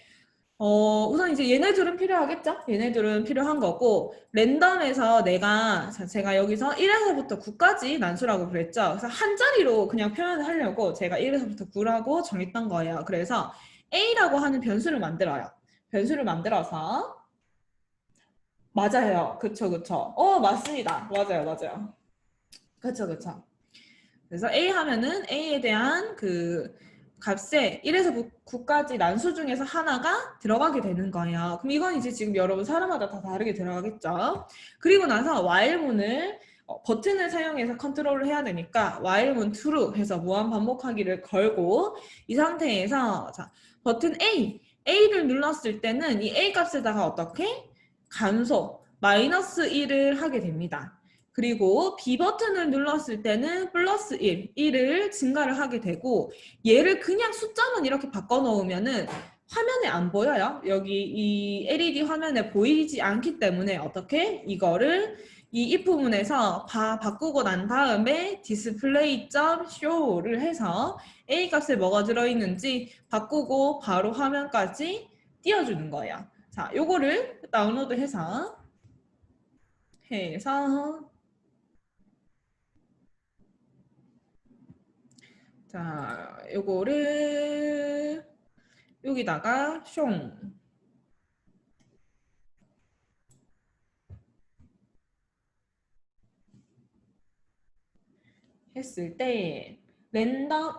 우선 이제 얘네들은 필요하겠죠? 얘네들은 필요한 거고 랜덤에서 제가 여기서 1에서부터 9까지 난수라고 그랬죠? 그래서 한 자리로 그냥 표현을 하려고 제가 1에서부터 9라고 정했던 거예요. 그래서 A라고 하는 변수를 만들어요. 변수를 만들어서 맞아요. 그쵸, 그쵸. 맞습니다. 맞아요, 맞아요. 그쵸, 그쵸. 그래서 A 하면은 A에 대한 그 값에 1에서 9까지 난수 중에서 하나가 들어가게 되는 거예요. 그럼 이건 이제 지금 여러분 사람마다 다 다르게 들어가겠죠. 그리고 나서 while문을 버튼을 사용해서 컨트롤을 해야 되니까 while문 true 해서 무한 반복하기를 걸고 이 상태에서 자, 버튼 A를 눌렀을 때는 이 A 값에다가 어떻게? 감소, 마이너스 1을 하게 됩니다. 그리고 B 버튼을 눌렀을 때는 플러스 1을 증가를 하게 되고 얘를 그냥 숫자만 이렇게 바꿔 놓으면은 화면에 안 보여요. 여기 이 LED 화면에 보이지 않기 때문에 어떻게 이거를 이 if 부분에서 바꾸고 난 다음에 display.show를 해서 A 값에 뭐가 들어있는지 바꾸고 바로 화면까지 띄워주는 거예요. 자, 요거를 다운로드 해서 자, 요거를 여기다가 숑 했을 때 랜덤,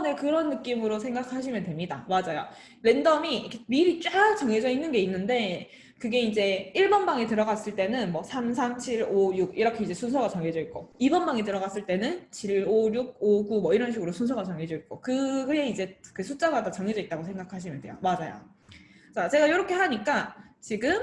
네, 그런 느낌으로 생각하시면 됩니다. 맞아요. 랜덤이 이렇게 미리 쫙 정해져 있는 게 있는데, 그게 이제 1번 방에 들어갔을 때는 뭐 3, 3, 7, 5, 6 이렇게 이제 순서가 정해져 있고, 2번 방에 들어갔을 때는 7, 5, 6, 5, 9 뭐 이런 식으로 순서가 정해져 있고, 그게 이제 그 숫자마다 정해져 있다고 생각하시면 돼요. 맞아요. 자, 제가 이렇게 하니까 지금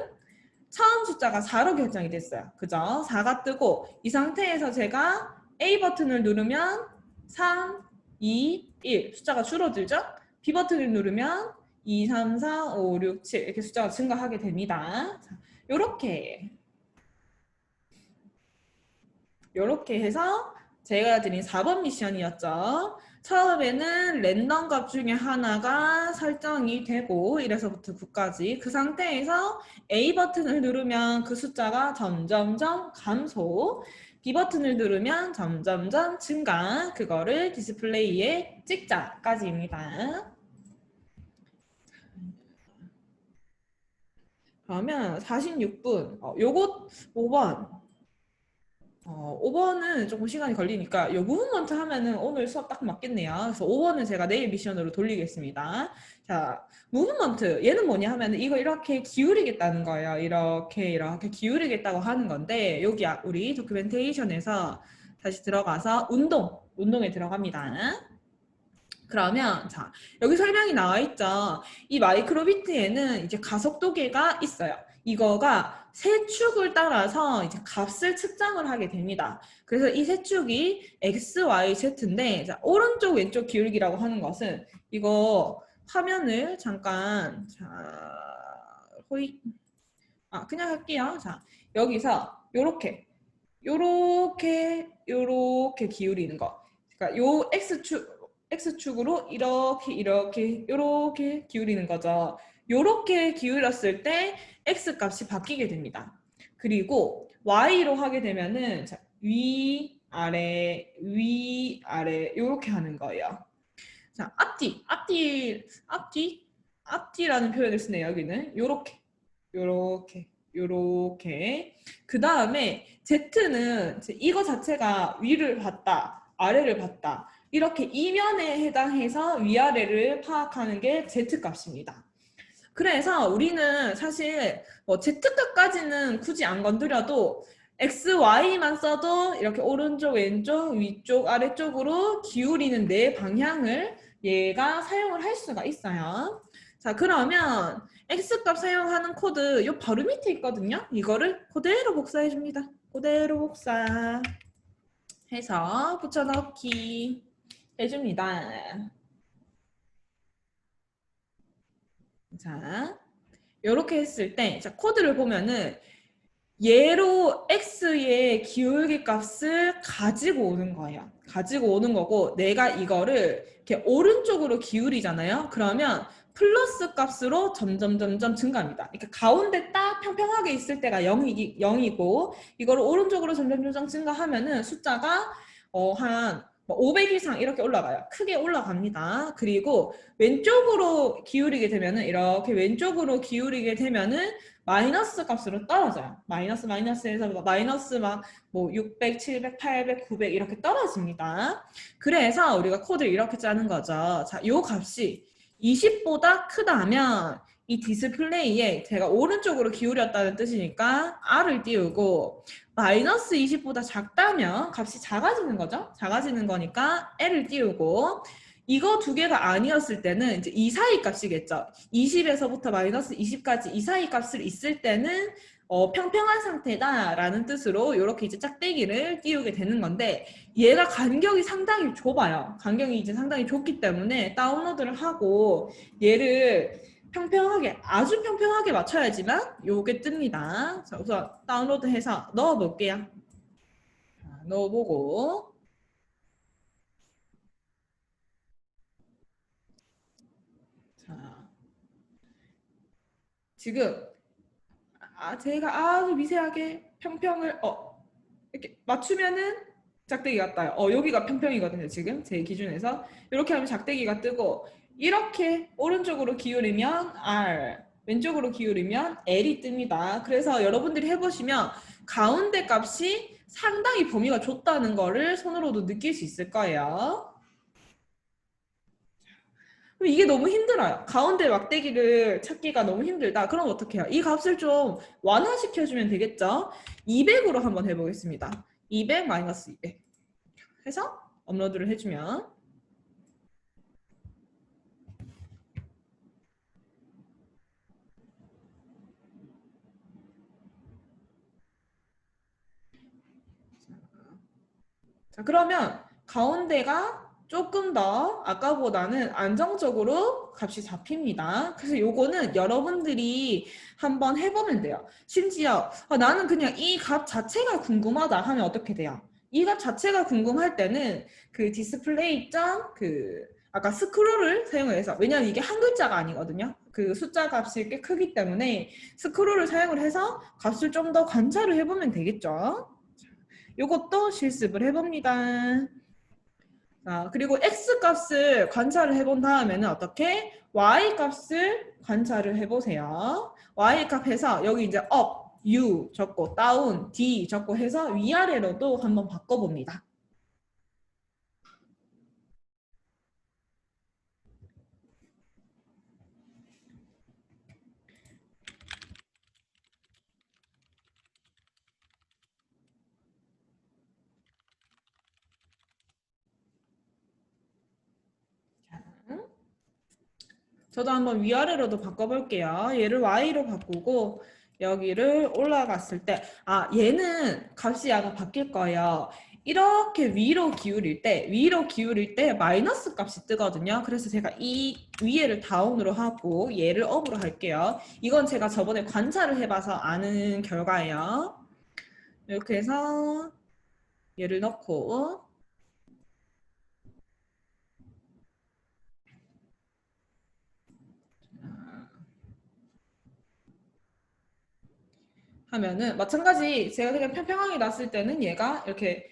처음 숫자가 4로 결정이 됐어요. 그죠? 4가 뜨고 이 상태에서 제가 A 버튼을 누르면 3, 2, 1 숫자가 줄어들죠? B 버튼을 누르면 2, 3, 4, 5, 6, 7 이렇게 숫자가 증가하게 됩니다. 자, 요렇게 해서 제가 드린 4번 미션이었죠. 처음에는 랜덤 값 중에 하나가 설정이 되고 1에서부터 9까지 그 상태에서 A 버튼을 누르면 그 숫자가 점점점 감소, B 버튼을 누르면 점점점 증가, 그거를 디스플레이에 찍자까지입니다. 그러면 46분, 요것 5번 5번은 조금 시간이 걸리니까 요 무브먼트 하면은 오늘 수업 딱 맞겠네요. 그래서 5번은 제가 내일 미션으로 돌리겠습니다. 자, 무브먼트 얘는 뭐냐 하면은 이거 이렇게 기울이겠다는 거예요. 이렇게 기울이겠다고 하는 건데 여기 우리 도큐멘테이션에서 다시 들어가서 운동에 들어갑니다. 그러면 자 여기 설명이 나와 있죠. 이 마이크로비트에는 이제 가속도계가 있어요. 이거가 세 축을 따라서 이제 값을 측정을 하게 됩니다. 그래서 이 세 축이 x, y, z인데 자, 오른쪽 왼쪽 기울기라고 하는 것은 이거 화면을 잠깐 그냥 할게요. 자 여기서 요렇게 기울이는 거. 그러니까 요 X축으로 이렇게 기울이는 거죠. 요렇게 기울였을 때 X 값이 바뀌게 됩니다. 그리고 Y로 하게 되면은 위, 아래, 요렇게 하는 거예요. 자, 앞뒤라는 표현을 쓰네요, 여기는. 요렇게. 그 다음에 Z는 이거 자체가 위를 봤다, 아래를 봤다. 이렇게 이면에 해당해서 위아래를 파악하는 게 Z값입니다. 그래서 우리는 사실 Z값까지는 굳이 안 건드려도 X, Y만 써도 이렇게 오른쪽, 왼쪽, 위쪽, 아래쪽으로 기울이는 네 방향을 얘가 사용을 할 수가 있어요. 자, 그러면 X값 사용하는 코드 요 바로 밑에 있거든요. 이거를 그대로 복사해 줍니다. 그대로 복사 해서 붙여넣기 해줍니다. 자, 이렇게 했을 때, 자, 코드를 보면은 얘로 x의 기울기 값을 가지고 오는 거예요. 가지고 오는 거고 내가 이거를 이렇게 오른쪽으로 기울이잖아요. 그러면 플러스 값으로 점점 증가합니다. 그러니까 가운데 딱 평평하게 있을 때가 0이고 이거를 오른쪽으로 점점 증가하면은 숫자가 한 500 이상 이렇게 올라가요. 크게 올라갑니다. 그리고 왼쪽으로 기울이게 되면은 이렇게 왼쪽으로 기울이게 되면은 마이너스 값으로 떨어져요. 마이너스에서 마이너스 뭐 600, 700, 800, 900 이렇게 떨어집니다. 그래서 우리가 코드를 이렇게 짜는 거죠. 자, 요 값이 20보다 크다면 이 디스플레이에 제가 오른쪽으로 기울였다는 뜻이니까 R을 띄우고 마이너스 20보다 작다면 값이 작아지는 거죠. 작아지는 거니까 L을 띄우고 이거 두 개가 아니었을 때는 이제 이 사이 값이겠죠. 20에서부터 마이너스 20까지 이 사이 값을 있을 때는 평평한 상태다라는 뜻으로 이렇게 이제 짝대기를 띄우게 되는 건데 얘가 간격이 상당히 좁아요. 간격이 이제 상당히 좁기 때문에 다운로드를 하고 얘를 아주 평평하게 맞춰야지만 요게 뜹니다. 자, 우선 다운로드해서 넣어볼게요. 넣어보고 자, 지금 제가 아주 미세하게 평평을 이렇게 맞추면은 작대기가 떠요. 여기가 평평이거든요. 지금 제 기준에서 이렇게 하면 작대기가 뜨고 이렇게 오른쪽으로 기울이면 R, 왼쪽으로 기울이면 L이 뜹니다. 그래서 여러분들이 해보시면 가운데 값이 상당히 범위가 좁다는 거를 손으로도 느낄 수 있을 거예요. 이게 너무 힘들어요. 가운데 막대기를 찾기가 너무 힘들다. 그럼 어떻게 해요? 이 값을 좀 완화시켜주면 되겠죠? 200으로 한번 해보겠습니다. 200 마이너스 200 해서 업로드를 해주면 자, 그러면 가운데가 조금 더 아까보다는 안정적으로 값이 잡힙니다. 그래서 요거는 여러분들이 한번 해보면 돼요. 심지어 나는 그냥 이 값 자체가 궁금하다 하면 어떻게 돼요? 이 값 자체가 궁금할 때는 그 디스플레이 아까 스크롤을 사용해서 왜냐면 이게 한 글자가 아니거든요. 그 숫자 값이 꽤 크기 때문에 스크롤을 사용을 해서 값을 좀 더 관찰을 해보면 되겠죠. 이것도 실습을 해봅니다. 자, 그리고 x 값을 관찰을 해본 다음에는 어떻게? y 값을 관찰을 해보세요. y 값에서 여기 이제 up, u 적고 down, d 적고 해서 위아래로도 한번 바꿔봅니다. 저도 한번 위아래로도 바꿔볼게요. 얘를 y로 바꾸고 여기를 올라갔을 때 얘는 값이 약간 바뀔 거예요. 이렇게 위로 기울일 때 마이너스 값이 뜨거든요. 그래서 제가 이 위에를 다운으로 하고 얘를 업으로 할게요. 이건 제가 저번에 관찰을 해봐서 아는 결과예요. 이렇게 해서 얘를 넣고 하면은 마찬가지 제가 그냥 평평하게 놨을 때는 얘가 이렇게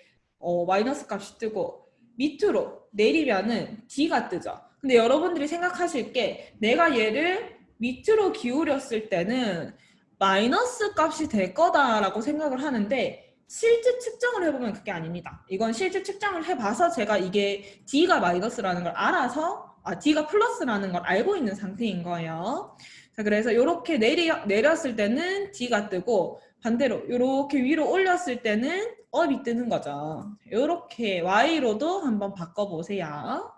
마이너스 값이 뜨고 밑으로 내리면은 D가 뜨죠. 근데 여러분들이 생각하실 게 내가 얘를 밑으로 기울였을 때는 마이너스 값이 될 거다라고 생각을 하는데 실제 측정을 해보면 그게 아닙니다. 이건 실제 측정을 해봐서 제가 이게 D가 마이너스라는 걸 알아서 D가 플러스라는 걸 알고 있는 상태인 거예요. 자, 그래서 이렇게 내렸을 때는 D가 뜨고 반대로 이렇게 위로 올렸을 때는 up이 뜨는 거죠. 이렇게 Y로도 한번 바꿔보세요.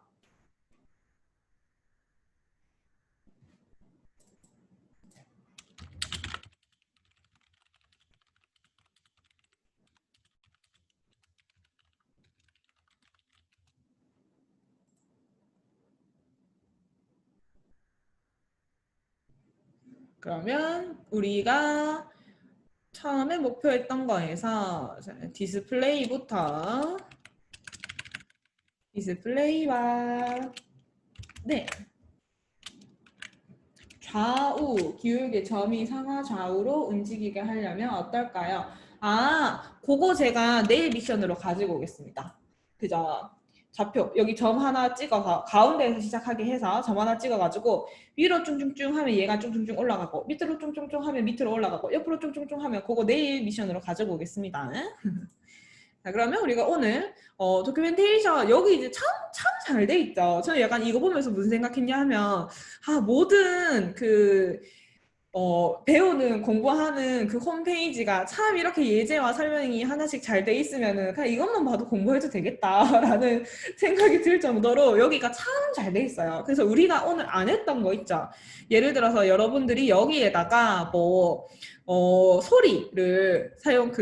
그러면 우리가 처음에 목표했던 거에서 디스플레이바 네 좌우 기울기 점이 상하 좌우로 움직이게 하려면 어떨까요? 그거 제가 내일 미션으로 가지고 오겠습니다. 그죠? 좌표 여기 점 하나 찍어서 가운데에서 시작하게 해서 점 하나 찍어가지고 위로 쭝쭝쭝 하면 얘가 쭝쭝쭝 올라가고 밑으로 쭝쭝쭝 하면 밑으로 올라가고 옆으로 쭝쭝쭝 하면 그거 내일 미션으로 가지고 오겠습니다. 자, 그러면 우리가 오늘 도큐멘테이션 여기 이제 참 잘 돼 있죠. 저는 약간 이거 보면서 무슨 생각했냐 하면 모든 배우는 공부하는 그 홈페이지가 참 이렇게 예제와 설명이 하나씩 잘 돼 있으면은 그냥 이것만 봐도 공부해도 되겠다라는 생각이 들 정도로 여기가 참 잘 돼 있어요. 그래서 우리가 오늘 안 했던 거 있죠. 예를 들어서 여러분들이 여기에다가 소리를 사용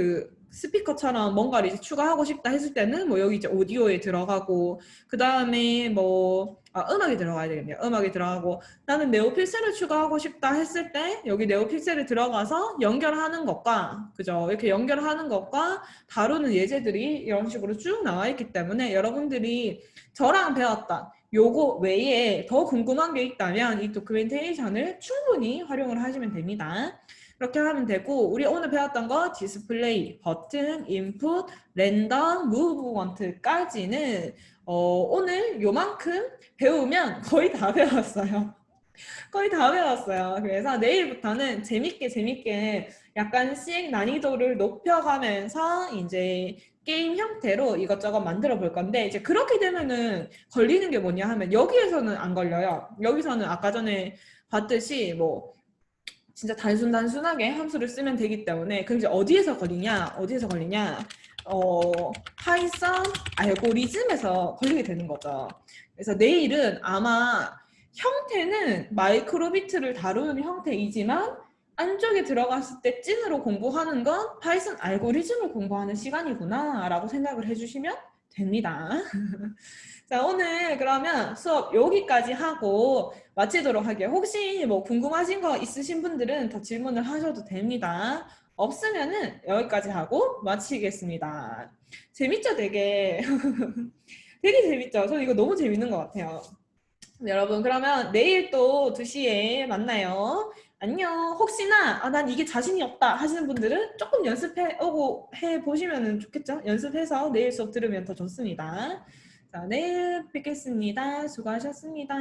스피커처럼 뭔가를 이제 추가하고 싶다 했을 때는 여기 이제 오디오에 들어가고 그 다음에 음악이 들어가야 되겠네요. 음악이 들어가고 나는 네오필셀을 추가하고 싶다 했을 때 여기 네오필셀을 들어가서 연결하는 것과 그죠? 이렇게 연결하는 것과 다루는 예제들이 이런 식으로 쭉 나와 있기 때문에 여러분들이 저랑 배웠던 요거 외에 더 궁금한 게 있다면 이 도큐멘테이션을 충분히 활용을 하시면 됩니다. 그렇게 하면 되고 우리 오늘 배웠던 거 디스플레이, 버튼, 인풋, 랜덤, 무브먼트까지는 오늘 요만큼 배우면 거의 다 배웠어요. 거의 다 배웠어요. 그래서 내일부터는 재밌게 약간씩 난이도를 높여가면서 이제 게임 형태로 이것저것 만들어 볼 건데, 이제 그렇게 되면은 걸리는 게 뭐냐 하면 여기에서는 안 걸려요. 여기서는 아까 전에 봤듯이 뭐 진짜 단순하게 함수를 쓰면 되기 때문에. 그럼 이제 어디에서 걸리냐? 파이썬 알고리즘에서 걸리게 되는 거죠. 그래서 내일은 아마 형태는 마이크로비트를 다루는 형태이지만 안쪽에 들어갔을 때 찐으로 공부하는 건 파이썬 알고리즘을 공부하는 시간이구나 라고 생각을 해주시면 됩니다. 자, 오늘 그러면 수업 여기까지 하고 마치도록 할게요. 혹시 뭐 궁금하신 거 있으신 분들은 더 질문을 하셔도 됩니다. 없으면은 여기까지 하고 마치겠습니다. 재밌죠, 되게? 되게 재밌죠? 저는 이거 너무 재밌는 것 같아요. 여러분, 그러면 내일 또 2시에 만나요. 안녕. 혹시나 난 이게 자신이 없다 하시는 분들은 조금 연습해 오고 해 보시면 좋겠죠? 연습해서 내일 수업 들으면 더 좋습니다. 자, 내일 뵙겠습니다. 수고하셨습니다.